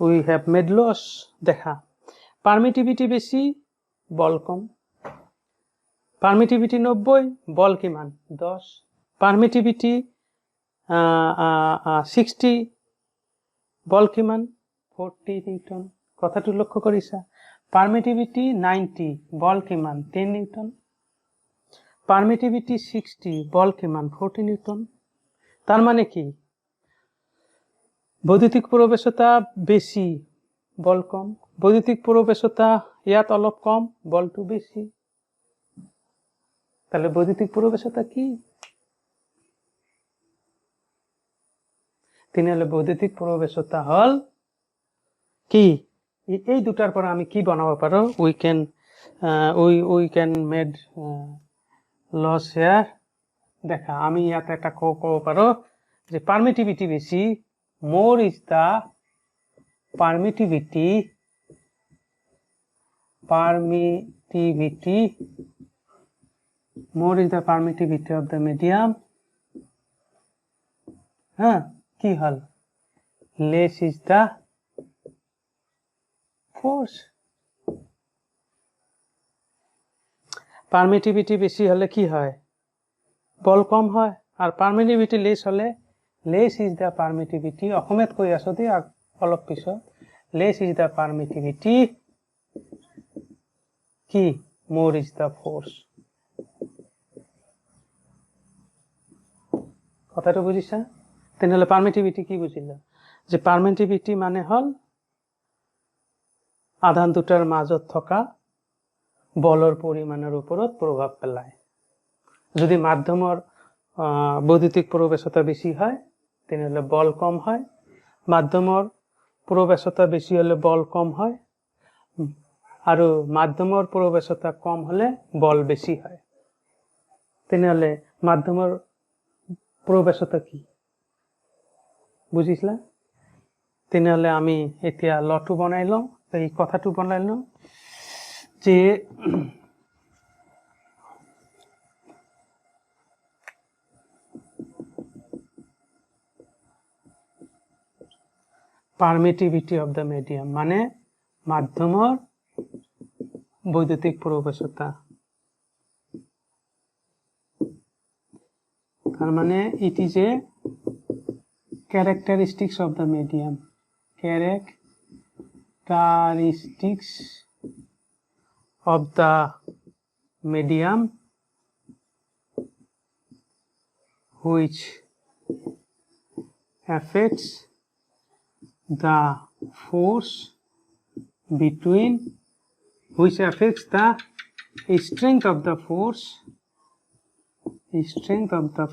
we have made loss দেখা পারমিটিভিটি বেশি বল কম পারমিটিভিটি 90 বল কিমান 10 পারমিটিভিটি 60 বল কিমান 40 নিউটন কথাটো লক্ষ্য কৰিছা পারমিটিভিটি 90 বল কিমান 10 নিউটন পারমিটিভিটি 60 বল কিমান 40 নিউটন তার মানে কি বৈদ্যুতিক প্রবেশতা বেশি বল কম বৈদ্যুতিক প্রবেশতা ইয়াত অলপ কম বলটো বেশি তাহলে বৈদ্যুতিক প্রবেশতা কি তেনেহলে বৈদ্যুতিক প্রবেশতা হল কি এই দুটাৰ পৰা আমি কি বনাব পাৰো we can made loss here দেখা আমি ইয়াত একটা ক'ব পাৰো যে পারমিটিভিটি বেশি more is the permittivity more is the permittivity of the medium কি হল less is the force permittivity বেশি হলে কি হয় বল কম হয় আর permittivity less হলে less is the permittivity অসমীয়াত কৈ আছো দি অলপ পিছত less is the permittivity কি more is the force কথাটো বুঝিছা তেনেহলে পারমিটিভিটি কি বুঝিলা যে পারমিটিভিটি মানে হল আধান দুটার মাজত থকা বলৰ পৰিমাণৰ ওপৰত প্ৰভাৱ পেলায় যদি মাধ্যমৰ বৈদ্যুতিক প্ৰৱেশতা বেছি হয় তেনেহলে বল কম হয় মাধ্যমৰ প্ৰৱেশতা বেছি হলে বল কম হয় আৰু মাধ্যমৰ প্ৰৱেশতা কম হলে বল বেছি হয় তেনেহলে মাধ্যমৰ প্রবেশতা কি বুঝিছলা তেনেহলে আমি এতিয়া লটো বনাই লওঁ এই কথাটো বনাই লওঁ যে permittivity of the medium মানে মাধ্যমৰ বৈদ্যুতিক প্রবেশতা তার মানে it is a characteristics of the medium characteristics of the medium which affects the force between which affects the strength of the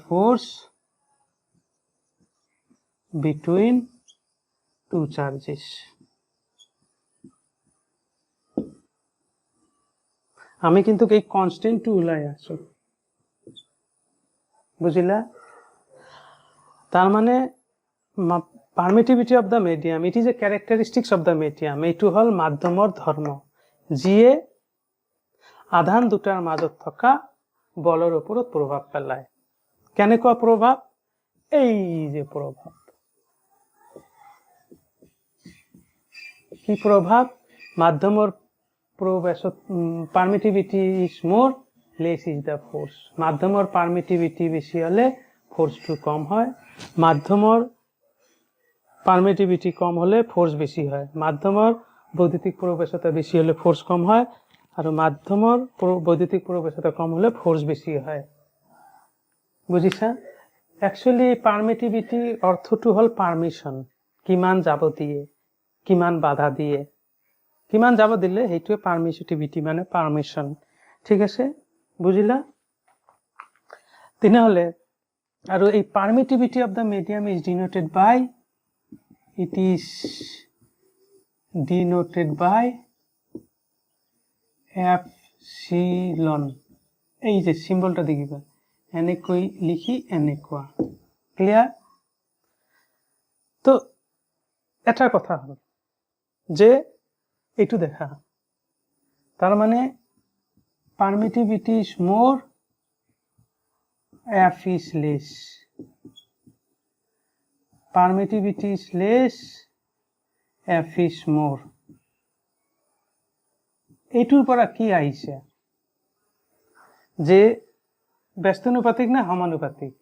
force between two charges আমি কিন্তু এই কনস্ট্যান্ট টু উলাই আছো বুঝিলা তার মানে permittivity of the medium it is a characteristics of the medium এইটো হল মাধ্যমৰ ধৰ্ম যিয়ে আধান দুটাৰ মাজত থকা বলৰ ওপৰত প্ৰভাৱ পেলায় কেনেকুৱা প্ৰভাৱ এই যে প্ৰভাৱ কি প্ৰভাৱ মাধ্যমৰ প্ৰবেশত permittivity is more less is the force মাধ্যমৰ permittivity বেশি হলে ফোৰ্সটো কম হয় মাধ্যমৰ permittivity কম হলে ফোৰ্স বেশি হয় মাধ্যমৰ বৈদ্যুতিক প্ৰবেশতা বেশি হলে ফোৰ্স কম হয় আৰ মাধ্যমৰ বৈদ্যুতিক প্রবেশতা কম হলে ফোর্স বেশি হয় বুঝিছা অ্যাকচুয়ালি permittivity অর্থটো হল পারমিশন কিমান যাব দিয়ে কিমান বাধা দিয়ে কিমান যাব দিলে হেইটোৱে permittivity মানে পাৰমিশন ঠিক আছে বুঝিলা তেনেহলে আৰু এই permittivity of the medium is denoted by it is denoted by epsilon এই যে সিম্বলটা দেখিবা এনেকৈ লিখি এনেকুৱা ক্লিয়ার তো এটা কথা হল যে এইটো দেখা তার মানে permittivity is more F is less permittivity is less F is more এইটোৰ পৰা কি আহিছে যে ব্যস্তানুপাতিক না সমানুপাতিক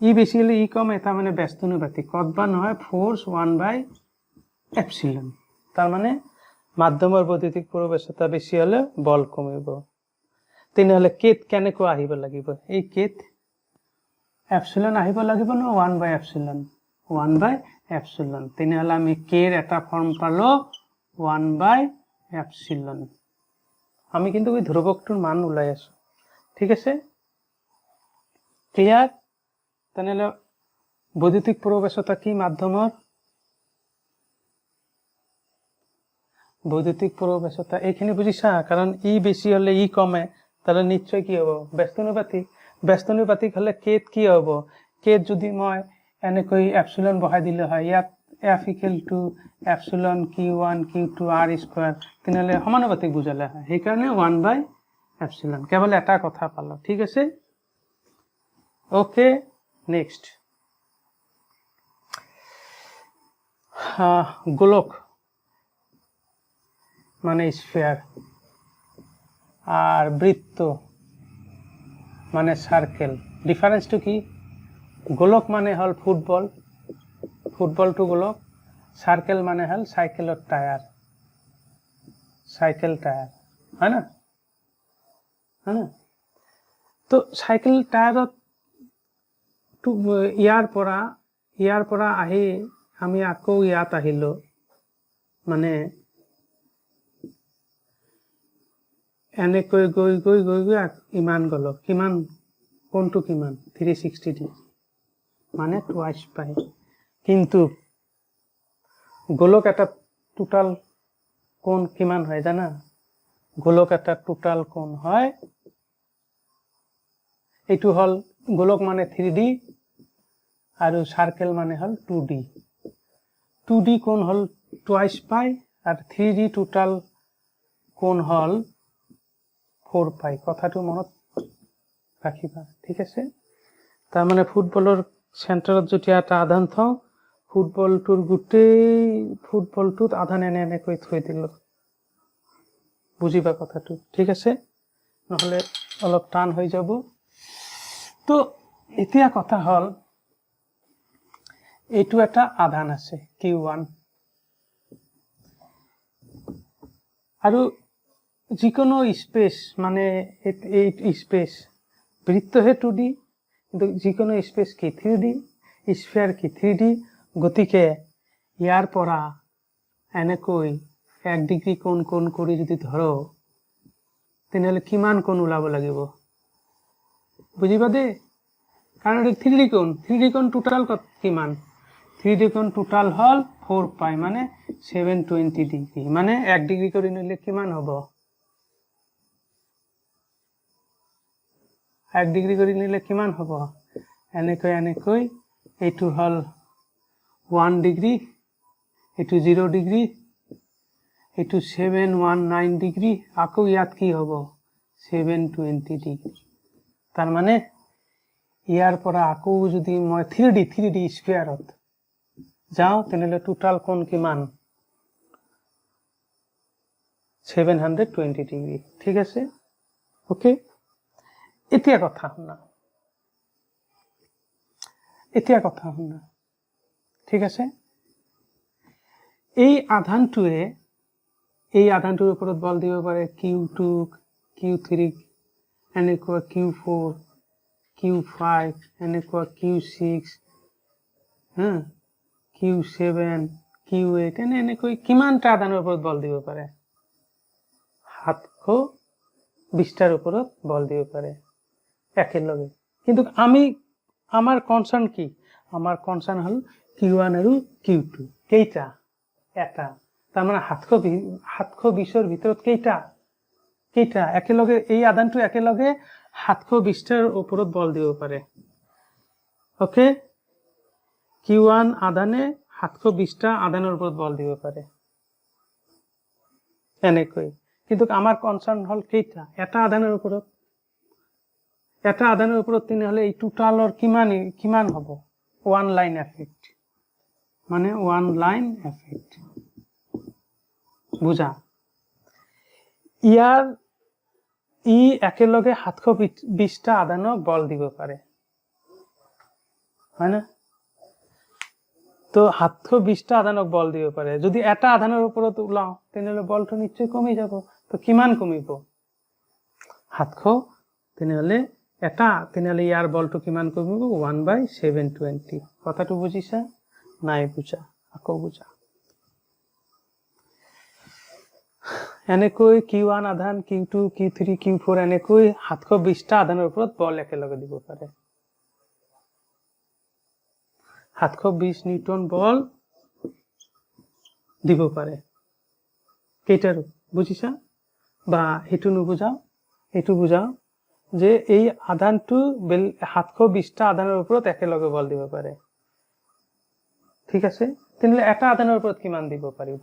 ই বেশি হলে ই কম এটা মানে ব্যস্তানুপাতিক কতবা নহয় ফোর্স 1/epsilon তার মানে মাধ্যমৰ বৈদ্যুতিক প্রবেশতা বেশি হলে বল কমিব তেনেহলে কেত কেনেকৈ আহিব লাগিব এই কেত এপসিলন আহিব লাগিব না 1/epsilon 1/epsilon তেনেহলে আমি কেৰ এটা ফৰ্ম পালো 1/epsilon আমি কিন্তু ওই ধ্ৰুবকটোৰ মান উলাই আছো ঠিক আছে ক্লিয়াৰ তেনেহলে বৈদ্যুতিক প্ৰবেশতা কি মাধ্যমৰ বৈদ্যুতিক প্রবেশতা এইখিনি বুঝিছা কারণ ই বেশি হলে ই কমে তাহলে নিশ্চয় কি হবো ব্যস্তানুপাতিক হলে কেত কি হবো কেত যদি মই এনেকৈ এপসিলন বহাই দিলে হয় ইয়াত F equal to epsilon q1 q2 r square তেনেহলে সমানুপাতিক বুজালে হয় সেইকাৰণে 1 by epsilon কেৱল এটা কথা পালো ঠিক আছে ওকে নেক্সট গোলক মানে স্ফিয়ার আর বৃত্ত মানে সার্কেল ডিফারেন্সটো কি গোলক মানে হল ফুটবল টু গোলক সার্কেল মানে হল সাইকেলৰ টায়াৰ সাইকেল টায়াৰ হয় না তো সাইকেল টায়াৰত ইয়াৰ পৰা আহি আমি আকৌ ইয়াত আহিলো মানে এনেকৈ গৈ ইমান গলো কিমান কোনটো কিমান 360 ডিগ্ৰী মানে টুৱাইস পাই কিন্তু গোলক এটা টোটাল কোণ কিমান হয় জানা গোলক এটা টোটাল কোণ হয় এইটো হল গোলক মানে 3D আৰু সাৰ্কেল মানে হল 2D কোণ হল টুৱাইস পাই আৰ 3D টোটাল কোণ হল 4 পাই কথাটো মনত ৰাখিবা ঠিক আছে তাৰ মানে ফুটবলৰ সেন্টাৰত যেতিয়া এটা আধান থওঁ ফুটবলটোৰ ফুটবলটোত আধান এনে কৈ থৈ দিলো বুজিবা কথাটো ঠিক আছে নহলে অলপ টান হৈ যাব তো এতিয়া কথা হল এইটো এটা আধান আছে q1 আৰু যিকোনো স্পেস মানে এই স্পেস বৃত্ত হে 2D কিন্তু যিকোনো স্পেস কি 3D স্ফিয়ার কি 3D গতিকে ইয়াৰ পৰা এনেকৈ 1 ডিগ্ৰী কোণ কৰি যদি ধৰো তেনেহলে কিমান কোণ ওলাব লাগিব বুজিবা দে কাৰণ 3D কোণ টোটাল কিমান 3D কোণ টোটাল হল 4 পাই মানে 720 ডিগ্ৰী মানে 1 ডিগ্ৰী কৰি নিলে কিমান হ'ব 1 ডিগ্ৰী কৰি নিলে কিমান হ'ব এনেকৈ এইটো হল 1 ডিগ্ৰী এইটো 0 ডিগ্ৰী এইটো 719 ডিগ্ৰী আকৌ ইয়াত কি হ'ব 720 ডিগ্ৰী তাৰ মানে ইয়াৰ পৰা আকৌ যদি মই 3D স্ফিয়াৰত যাও তেনেহলে টোটাল কোণ কিমান 720 ডিগ্ৰী ঠিক আছে ওকে এতিয়া কথা শুনা ঠিক আছে এই আধানটোৰ ওপৰত বল দিব পাৰে q2 q3 এনেকুৱা q4 q5 এনেকুৱা q6 q7 q8 এনেকৈ কিমানটা আধানৰ ওপৰত বল দিব পাৰে 720টাৰ ওপৰত বল দিব পাৰে একেলগে কিন্তু আমাৰ কনসাৰ্ন কি আমাৰ কনসাৰ্ন হল q1 আৰু q2 কেইটা এটা তাৰ মানে 720ৰ ভিতৰত কেইটা একেলগে এই আধানটো একেলগে 720টাৰ ওপৰত বল দিব পাৰে ওকে q1 আধানে 720টা আধানৰ ওপৰত বল দিব পাৰে এনেকৈ কিন্তু আমাৰ কনসাৰ্ন হল কেইটা এটা আধানৰ ওপৰত তেনেহলে এই টোটালৰ কিমান হ'ব ওয়ান লাইন এফেক্ট মানে ওয়ান লাইন এফেক্ট বুঝা ই একেলগে 720টা আধানক বল দিব পাৰে হয় না তো 720টা আধানক বল দিব পাৰে যদি এটা আধানৰ ওপৰত উলাও তেনেহলে বলটো নিশ্চয় কমি যাব তো কিমান কমিব 700 তেনেহলে ইয়াৰ বলটো কিমান কমিব 1/720 কথাটো বুজিছা নাই বুজা আকৌ বুজা এনেকৈ q1 আধান q2 q3 q4 এনেকৈ 720টা আধানৰ ওপৰত বল একেলগে দিব পাৰে 720 নিউটন বল দিব পাৰে কেইটাৰ বুজিছা বা হেতু নুবুজাও হেতু বুজাও যে এই আধানটো 720টা আধানৰ ওপৰত একেলগে বল দিব পাৰে ঠিক আছে তেনেহ'লে এটা আধানৰ ওপৰত কিমান দিব পাৰিব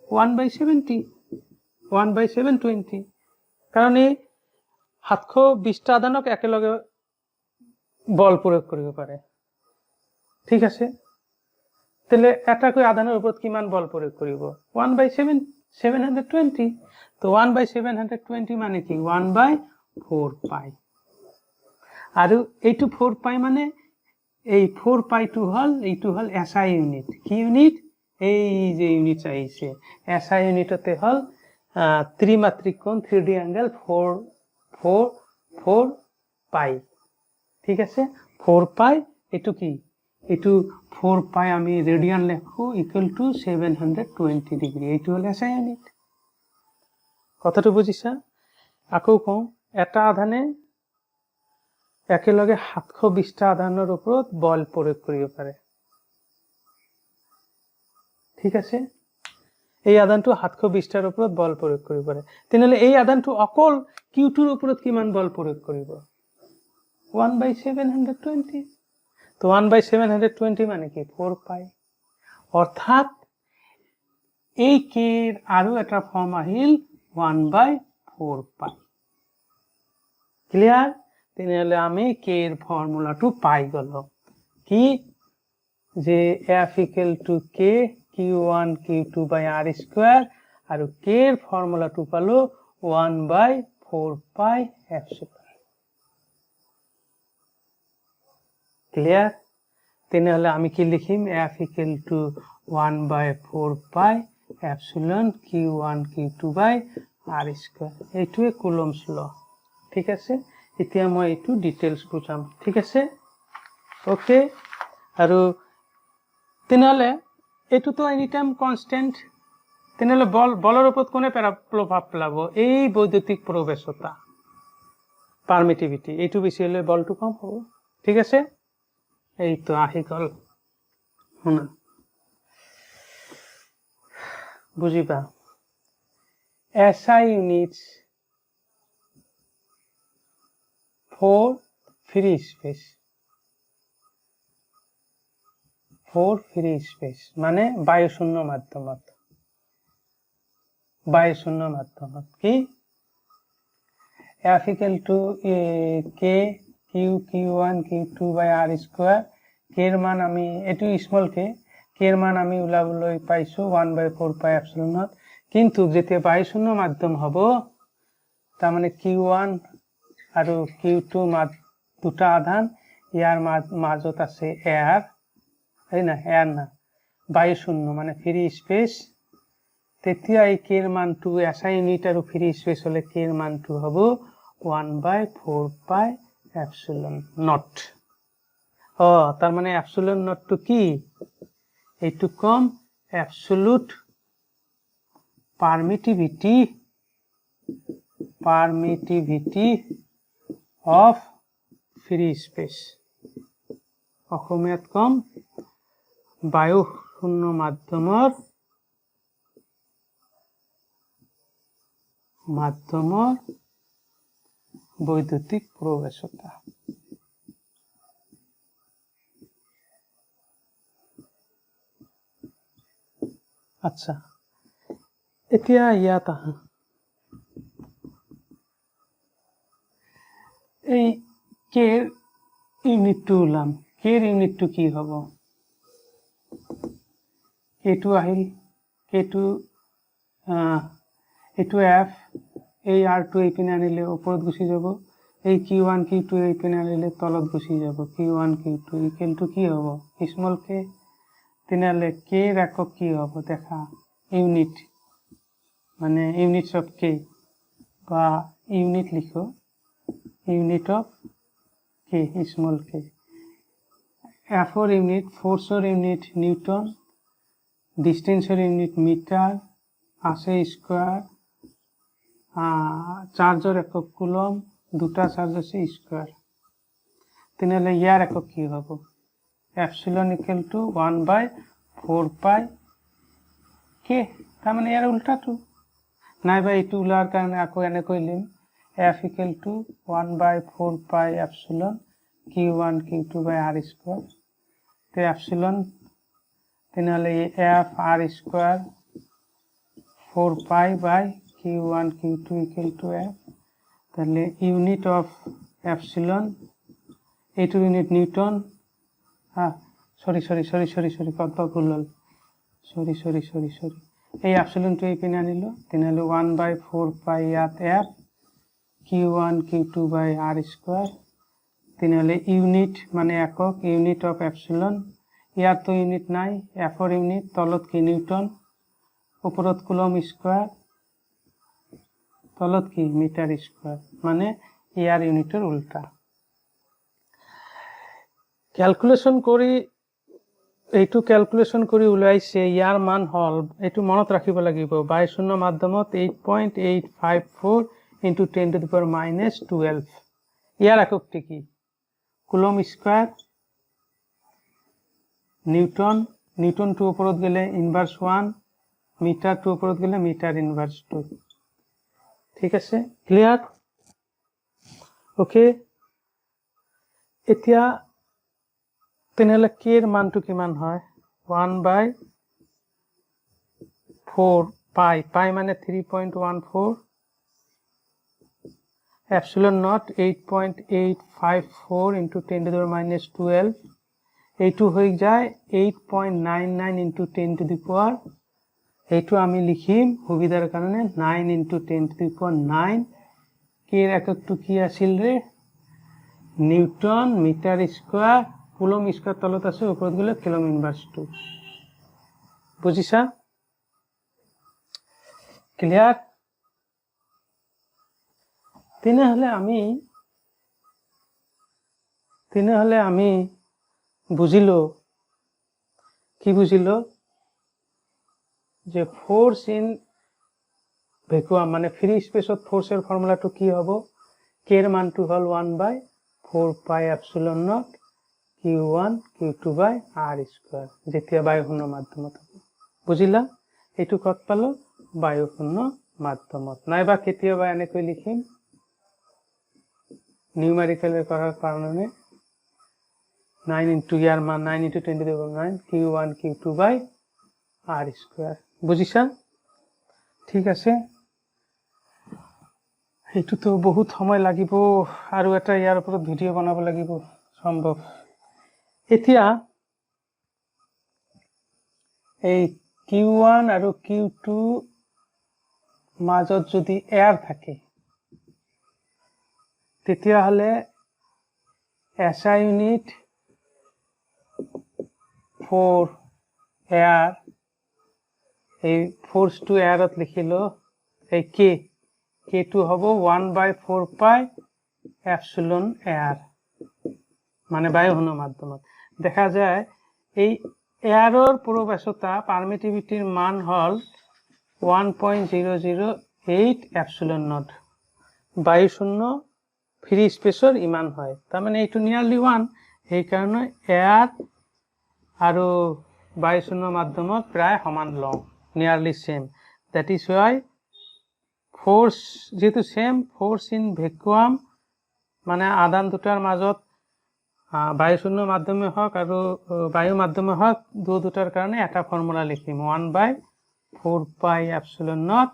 1/70 1/720 কাৰণ এই 720টা আধানক একেলগে বল প্ৰয়োগ কৰিব পাৰে ঠিক আছে তেলে এটাকৈ আধানৰ ওপৰত কিমান বল প্ৰয়োগ কৰিব 1/720 তো 1/720 মানে কি 1/4 পাই আৰু এইটো 4 পাই মানে এই 4 পাইটো হল এইটো হল এসআই ইউনিট কি ইউনিট এই যে ইউনিট আহিছে এসআই ইউনিটতে হল ত্রিমাত্রিক কোণ 3D অ্যাঙ্গেল 4 পাই ঠিক আছে 4 পাই এটু কি এটু 4 পাই আমি রেডিয়ান লিখো ইকুয়াল টু 720 ডিগ্রি এইটু হল এসআই ইউনিট কথাটো বুঝিছা আকৌ কওঁ এটা আধানে একেলগে 720টা আধানৰ ওপৰত বল প্ৰয়োগ কৰিব পাৰে ঠিক আছে এই আধানটো 720টাৰ ওপৰত বল প্ৰয়োগ কৰিব পাৰে তেনেহলে এই আধানটো অকল কিউটোৰ ওপৰত কিমান বল প্ৰয়োগ কৰিব 1/720 তো 1/720 মানে কি 4 পাই অৰ্থাৎ এই কে এৰ আৰু এটা ফৰ্ম আহিল 1/4 পাই ক্লিয়াৰ তেনেহলে আমি কে এর ফর্মুলাটো পাই গল কি যে f equal to k q1 q2 by r square আৰু k এর ফর্মুলাটো পালো 1/4 pi epsilon ক্লিয়ার তেনেহলে আমি কি লিখিম f equal to 1/4 pi epsilon q1 q2 by r square এইটোৱে কুলম্বস ল ঠিক আছে এতিয়া মই এইটো ডিটেইলস বুজাম ঠিক আছে ওকে আৰু তেনেহলে এইটো তো এনি টাইম কনস্ট্যান্ট তেনেহলে বলৰ ওপৰত কোনে প্ৰভাৱ পেলাব এই বৈদ্যুতিক প্ৰৱেশতা পাৰমিটিভিটি এইটো বেছি হলে বলটো কম হ'ব ঠিক আছে এই তো আহি গল শুনা বুজিবা SI units for free space মানে বায়ুশূন্য মাধ্যমত কি F equal to K Q Q1 Q2 by R square K এর মান আমি এটু স্মল k K এর মান আমি উলাবলৈ পাইছো 1/4 pi epsilon naught কিন্তু যেতিয়া বায়ুশূন্য মাধ্যম হ'ব তাৰ মানে Q1 আৰু Q2 দুটা আধান ইয়াৰ মাজত আছে এয়াৰ এই না এয়াৰ না বায়ুশূন্য মানে ফ্ৰি স্পেস তেতিয়া এই কে এৰ মানটো এসআই ইউনিট আৰু ফ্রি স্পেস হলে কে এর মানটো হ'ব 1/4 pi epsilon naught তার মানে epsilon naught to কি এইটো কম absolute permittivity of free space অসমীয়াত কম বায়ু শূন্য মাধ্যমৰ বৈদ্যুতিক প্ৰৱেশতা আচ্ছা এতিয়া ইয়াত আহা এই কে ইউনিটটো উলাম কে ইউনিটটো কি হ'ব k2 আহিল k2 এটু f এই r2 এই পিনে আনিলে ওপৰত গুছি যাব এই q1 q2 এই পিনে আনিলে তলত গুছি যাব q1 q2 ইকুয়াল টু কি হ'ব স্মল k তেনেহলে k এর একক কি হ'ব দেখা ইউনিট মানে ইউনিটস অফ k বা ইউনিট লিখো unit of k small k f or unit force or unit newton ডিস্টেন্সৰ ইউনিট মিটাৰ আছে স্কয়াৰ চাৰ্জৰ একক কুলম দুটা চাৰ্জ আছে স্কয়াৰ তেনেহলে ইয়াৰ একক কি হ'ব এপসিলন ইকুয়াল টু 1/4 পাই কে তাৰ মানে ইয়াৰ উল্টাটো নাইবা এইটো উলাৰ কাৰণে আকৌ এনে কইলিম f equal to 1/4 pi epsilon q1 q2 by r square তে epsilon তেনেহ'লে F R square 4 pi by Q1 Q2 equal to F তাহলে ইউনিট অফ এপসিলন এইটো ইউনিট নিউটন হ্যাঁ সরি কত ভুল হল সরি এই এপসিলনটো এই পিনে আনিলো তেনেহ'লে 1/4 পাই ইয়াত এফ Q1 Q2 বাই আৰ স্কোয়ার তেনেহ'লে ইউনিট মানে একক ইউনিট অফ এপসিলন ইয়াতো ইউনিট নাই এফৰ ইউনিট তলত কি নিউটন ওপৰত কুলম স্কোয়াৰ তলত কি মিটাৰ স্কোয়াৰ মানে ইয়াৰ ইউনিটেৰ উল্টা ক্যালকুলেশন কৰি এইটো ক্যালকুলেশন কৰি ওলাইছে ইয়াৰ মান হল এইটো মনত ৰাখিব লাগিব 22 মাধ্যমত 8.854 into 10 to the power minus 12 ইয়াৰ এককটি কি কুলম স্কয়াৰ নিউটন টু ওপৰত গেলে ইনভাৰ্স 1 মিটাৰ টু ওপৰত গেলে মিটার ইনভার্স 2 ঠিক আছে ক্লিয়ার ওকে এতিয়া তেনেহলে কে এর মানটো কিমান হয় 1/4 পাই মানে 3.14 epsilon naught 8.854 into 10 to the power minus 12 এইটো হৈ যায় 8.99 into 10 to the power এইটো আমি লিখিম সুবিধাৰ কাৰণে 9 into 10 to the power 9 কে এৰ এককটো কি আছিল ৰে newton metre square coulomb square তলত আছে ওপৰত গলে কুলম ইনভার্স 2 বুজিছা ক্লিয়ার তেনেহলে আমি বুঝিলো কি বুঝিলো যে ফোর্স ইন ভ্যাকুয়াম মানে ফ্রি স্পেসত ফোর্সের ফর্মুলাটো কি হ'ব কে এর মানটো হল 1/4 pi epsilon naught Q1 Q2 by R square যেতিয়া বায়ুশূন্য মাধ্যমত বুঝিলা এইটো কত পালো বায়ুশূন্য মাধ্যমত নাইবা কেতিয়াবা এনেকৈ লিখিম নিউমেৰিকেল কৰাৰ কাৰণে 9 into ইয়াৰ মান 9 into 10 to the power 9 Q1 Q2 by R square বুজিছা ঠিক আছে এইটো তো বহুত সময় লাগিব আৰু এটা ইয়াৰ ওপৰত ভিডিও বনাব লাগিব সম্ভৱ এতিয়া এই Q1 আৰু Q2 মাজত যদি এয়ার থাকে তেতিয়া হলে SI ইউনিট ফর এয়ার এই ফোর্স টু এয়ারত লিখিলো এই কে টু হব 1/4 পাই এপসিলন এয়ার মানে বায়ুশূন্য মাধ্যমত দেখা যায় এই এয়াৰৰ প্ৰৱেশতা পাৰমিটিভিটিৰ মান হল 1.008 এপসিলন নট বায়ুশূন্য ফ্ৰি স্পেসৰ ইমান হয় তাৰ মানে এইটো নিয়াৰলি 1 এই কাৰণে এয়াৰ আৰু বায়ুশূন্য মাধ্যমত প্ৰায় সমান long nearly same that is why force যেহেতু সেম ফোৰ্স ইন ভ্যাকুয়াম মানে আদান দুটাৰ মাজত বায়ুশূন্য মাধ্যমে হওক আৰু বায়ু মাধ্যমে হওক দুটাৰ কাৰণে এটা ফৰ্মুলা লিখিম 1/4 pi epsilon naught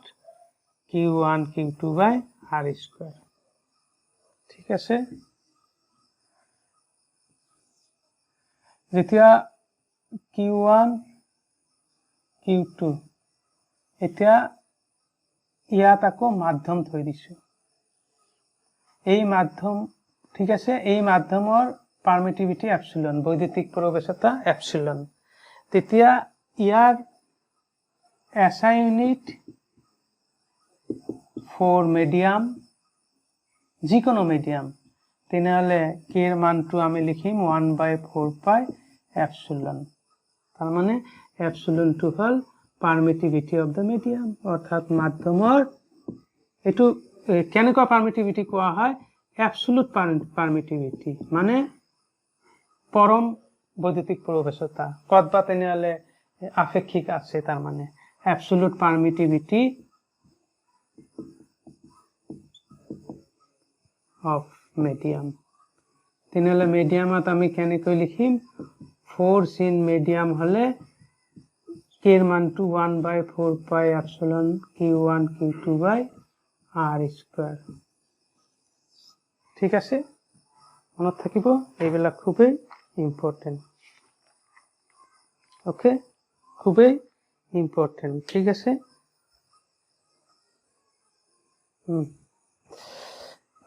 Q1 Q2 by R square ঠিক আছে যেতিয়া Q1 Q2 এতিয়া ইয়াত আকৌ মাধ্যম থৈ দিছো এই মাধ্যম ঠিক আছে এই মাধ্যমৰ পাৰমিটিভিটি এপসিলন বৈদ্যুতিক প্ৰবেশতা এপসিলন তেতিয়া ইয়াৰ SI ইউনিট ফর মিডিয়াম যিকোনো মিডিয়াম তেনেহলে কে এর মানটো আমি লিখিম 1/4 পাই এপসিলন তার মানে এপসিলন টু হল পারমিটিভিটি অফ দ্য মিডিয়াম অর্থাৎ মাধ্যমৰ এটো কেনেকুৱা পাৰমিটিভিটি কোৱা হয় অ্যাবসলিউট পারমিটিভিটি মানে পরম বৈদ্যুতিক প্রবেশতা কতবা তেনেহলে আপেক্ষিক আছে তার মানে অ্যাবসলিউট পারমিটিভিটি অফ মিডিয়াম তেনেহলে মিডিয়ামত আমি কেনেকৈ লিখিম ফোর্স ইন মিডিয়াম হলে কে এর মান two 1/4 pi epsilon Q1 Q2 by R square. ঠিক আছে, মনত থাকিব এইবিলাক খুবই ইম্পর্টেন্ট। ওকে, খুবই ইম্পর্টেন্ট। ঠিক আছে,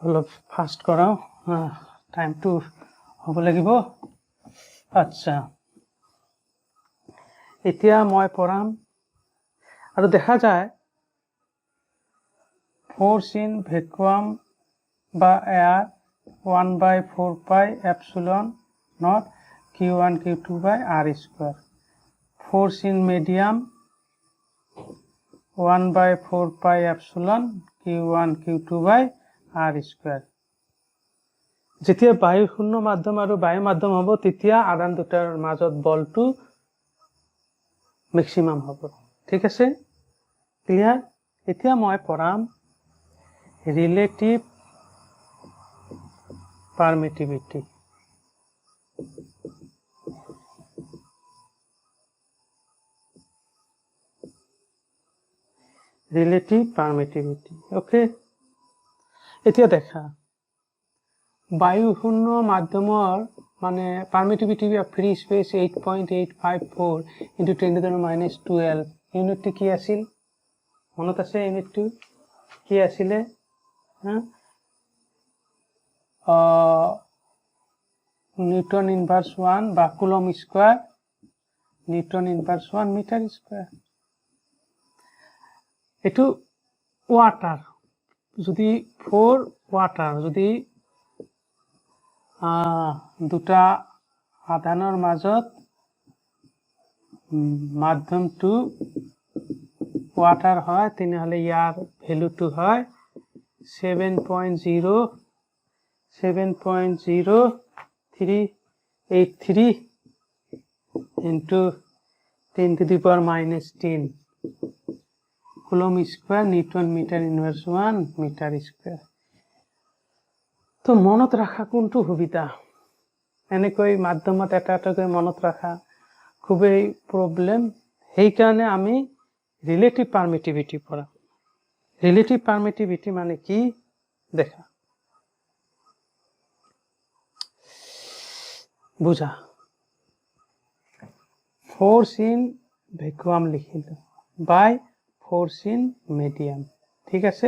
অলপ ফাষ্ট কৰাও, টাইমটো হ'ব লাগিব। আচ্ছা, এতিয়া মই পঢ়াম আৰু দেখা যায় ফ'ৰ্চ ইন ভেকুৱাম বা air 1/4 pi epsilon naught Q1 Q2 by R square. Force in medium 1/4 pi epsilon Q1 Q2 by R square. যেতিয়া বায়ু শূন্য মাধ্যম আৰু বায়ু মাধ্যম হ'ব তেতিয়া আধান দুটাৰ মাজত বলটো মেক্সিমাম হ'ব। ঠিক আছে, ক্লিয়াৰ? এতিয়া মই পঢ়াম ৰিলেটিভ পাৰমিটিভিটি। ৰিলেটিভ পাৰমিটিভিটি। ওকে, এতিয়া দেখা বায়ু শূন্য মাধ্যমৰ মানে permittivity of free space 8.854 into 10⁻12 ইউনিটটো কি আছিল? মনত আছে ইউনিটটো কি আছিলে? নিউটন ইনভার্স 1 বা coulomb square, newton inverse 1 metre square. এটু ওয়াটার, যদি 4 ওয়াটার, যদি দুটা আধানৰ মাজত মাধ্যমটো ওয়াটাৰ হয় তেনেহলে ইয়াৰ ভ্যালুটো হয় 7.0383 into 10⁻10 coulomb square newton metre inverse 1 metre square. তো মনত রাখা কোনটো সুবিধা? এনেকৈ মাধ্যমত এটা এটাকৈ মনত ৰাখা খুবেই প্ৰব্লেম। সেইকাৰণে আমি রিলেটিভ পারমিটিভিটি পড়া। রিলেটিভ পারমিটিভিটি মানে কি দেখা, বুঝা। ফোর্স ইন ভ্যাকুয়াম লিখিল বাই ফোর্স ইন মিডিয়াম। ঠিক আছে,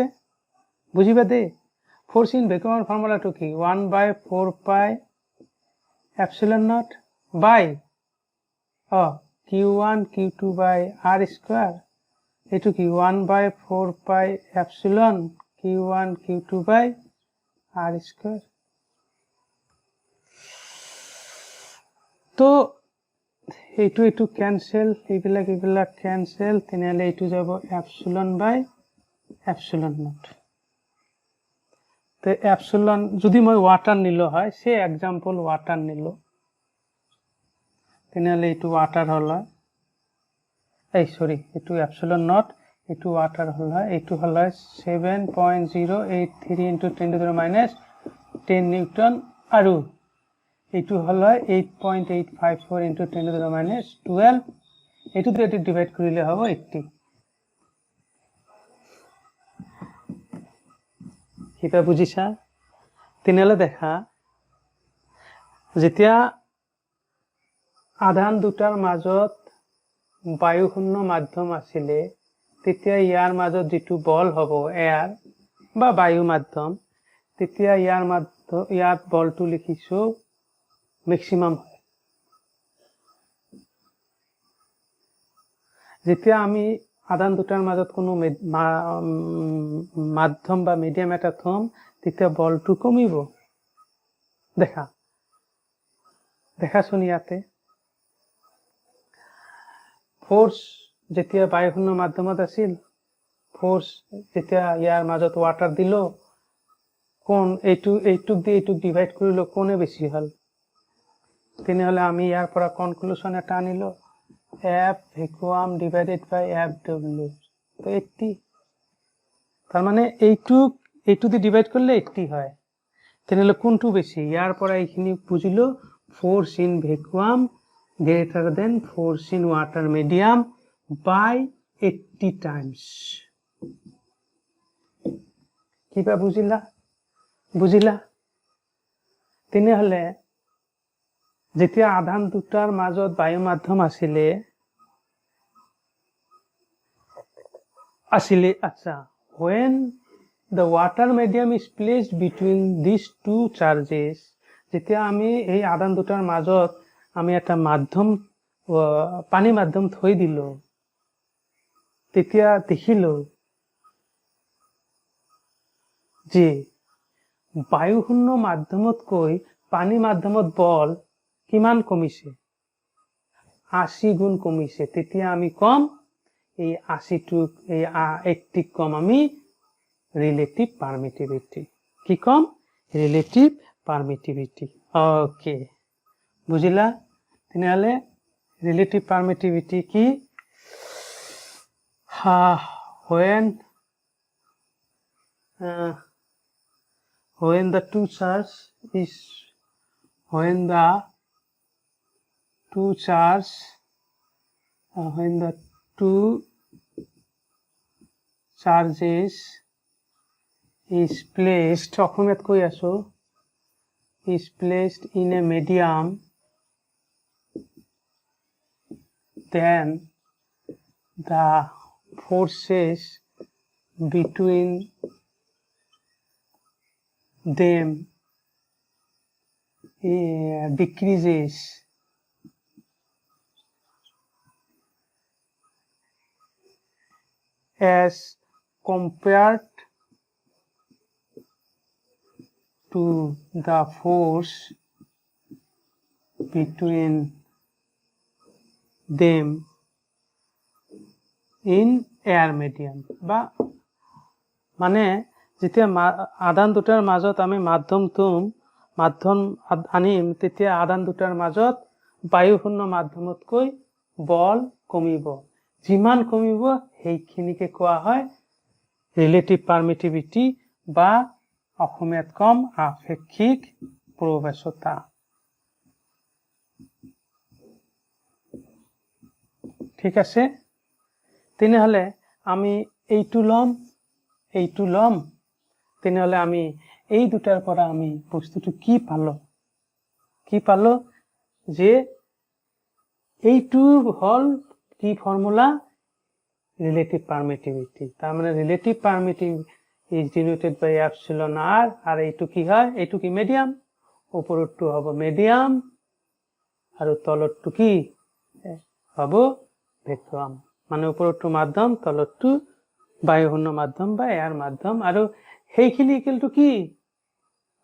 বুঝিবা দে। ফোর্স ইন ভ্যাকুয়ামের ফর্মুলাটো কি? 1/4 pi epsilon not by Q1 Q2 by R square. এটু কি 1/4 pi epsilon Q1 Q2 by R square. তো এইটো ক্যান্সেল, এইবিলাক ক্যান্সেল, তেনেহলে এইটো যাব এপসিলন বাই এপসিলন নট। তো এপসিলন যদি মই ওয়াটার নিলো হয়, সে এক্সাম্পল ওয়াটার নিলো, তেনেহলে এইটো ওয়াটার হল হয়, এইটো এপসিলন নট, এইটো ওয়াটার হল হয়, এইটো হল হয় 7.083 into 10⁻10 নিউটন, আৰু এইটো হল হয় 8.854 into 10⁻12। এইটো দিয়ে ডিভাইড কৰিলে হ'ব 80। কিবা বুজিছা? তেনেহলে দেখা যেতিয়া আধান দুটাৰ মাজত বায়ু শূন্য মাধ্যম আছিলে তেতিয়া ইয়াৰ মাজত যেটো বল হ'ব এয়াৰ বা বায়ু মাধ্যম, তেতিয়া ইয়াৰ বলটো লিখিছো ম্যাক্সিমাম হয়। যেতিয়া আমি আধান দুটাৰ মাজত কোনো মাধ্যম বা মিডিয়াম এটা থম তেতিয়া বলটো কমিব। দেখাচোন ইয়াতে ফোর্স যেতিয়া বায়ুশূন্য মাধ্যমত আছিল, ফোর্স যেতিয়া ইয়াৰ মাজত ওয়াটাৰ দিল, কোন এইটুক দিয়ে এইটুক ডিভাইড কৰিলো, কোনে বেছি হল? তেনেহলে আমি ইয়াৰ পৰা কনক্লুশন এটা আনিলো, F ভ্যাকুয়াম ডিভাইডেড বাই FW, তো 80। তার মানে এইটু দিয়ে ডিভাইড করলে 80 হয়। তেনেহলে কোনটো বেছি? ইয়াৰ পৰা এইখিনি বুজিলো, force in vacuum greater than force in water medium by 80 times. কিবা বুজিলা তেনেহলে যেতিয়া আধান দুটাৰ মাজত বায়ু মাধ্যম আছিলে আচ্ছা when the water medium is placed between these two charges যেতিয়া আমি এই আধান দুটাৰ মাজত আমি এটা মাধ্যম পানী মাধ্যম থৈ দিলো তেতিয়া দেখিলো যে বায়ুশূন্য মাধ্যমতকৈ পানী মাধ্যমত বল কিমান কমিছে 80 গুণ কমিছে তেতিয়া আমি কম এই 80 টু এই 80 কম আমি রিলেটিভ পারমিটিভিটি কি কম রিলেটিভ পারমিটিভিটি ওকে বুঝিলা তেনেহলে রিলেটিভ পারমিটিভিটি কি when the two charge is when the two charges is placed অসমীয়াত কৈ আছো is placed in a medium then the forces between them decreases as compared to the force between them in air medium বা মানে যেতিয়া আধান দুটাৰ মাজত আমি মাধ্যম আনিম তেতিয়া আধান দুটাৰ মাজত বায়ুশূন্য মাধ্যমতকৈ বল কমিব যিমান কমিব সেইখিনিকে কোৱা হয় ৰিলেটিভ পাৰমিটিভিটি বা অসমীয়াত কম আপেক্ষিক প্ৰবেশতা ঠিক আছে তেনেহলে আমি এইটো লম তেনেহলে আমি এই দুটাৰ পৰা আমি বস্তুটো কি পালো যে এইটো হল কি ফর্মুলা রিলেটিভ পারমিটিভিটি তার মানে relative permittivity is denoted by epsilon r আর এইটো কি হয় এইটো কি মিডিয়াম উপরটো হ'ব মিডিয়াম আৰু তলটো কি হ'ব ভ্যাকুয়াম মানে উপৰটো মাধ্যম তলটো বায়ুশূন্য মাধ্যম বা এয়াৰ মাধ্যম আৰু সেইখিনি ইকুয়াল টু কি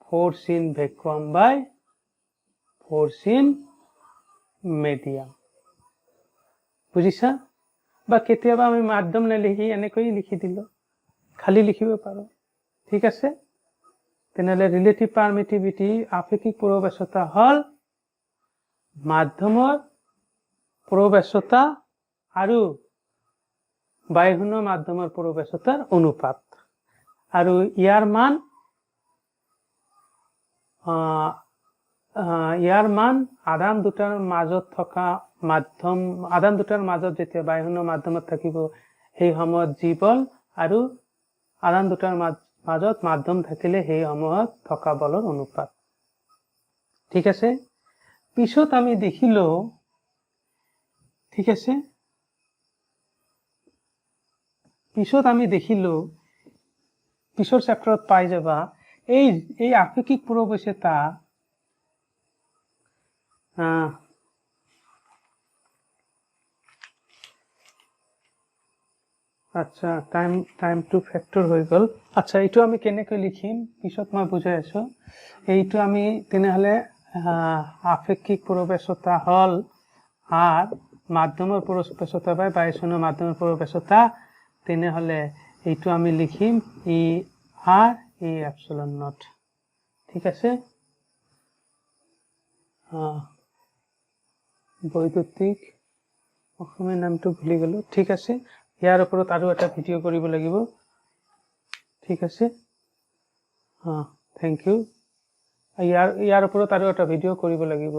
force in vacuum by force in medium বুজিছা বা কেতিয়াবা আমি মাধ্যম নেলিখি এনেকৈ লিখি দিলো খালি লিখিব পাৰো ঠিক আছে তেনেহলে ৰিলেটিভ পাৰমিটিভিটি আপেক্ষিক প্ৰবেশতা হল মাধ্যমৰ প্ৰবেশতা আৰু বায়ুশূন্য মাধ্যমৰ প্ৰবেশতাৰ অনুপাত আৰু ইয়াৰ মান আধান দুটাৰ মাজত থকা মাধ্যম আধান দুটাৰ মাজত যেতিয়া বায়ুশূন্য মাধ্যমত থাকিব সেই সময়ত যি বল আৰু আধান দুটাৰ মাজত মাধ্যম থাকিলে সেই সময়ত থকা বলৰ অনুপাত ঠিক আছে পিছত আমি দেখিলো ঠিক আছে পিছত আমি দেখিলো পিছৰ চেপ্টাৰত পাই যাবা এই আপেক্ষিক প্রবেশতা আচ্ছা টাইম টু ফ্যাক্টর হৈ গল আচ্ছা এইটো আমি কেনেকৈ লিখিম পিছত মই বুজাই আছো এইটো আমি তেনেহলে আপেক্ষিক প্রবেশতা হল আর মাধ্যমৰ প্ৰবেশতা বাই বায়ুশূন্য মাধ্যমৰ প্রবেশতা তেনেহলে এইটো আমি লিখিম ই আর ই এপসিলন নট ঠিক আছে বৈদ্যুতিক অসমীয়া নামটো ভুলি গলো ঠিক আছে ইয়াৰ ওপৰত আৰু এটা ভিডিও কৰিব লাগিব ঠিক আছে থ্যাংক ইউ ইয়াৰ ওপৰত আৰু এটা ভিডিও কৰিব লাগিব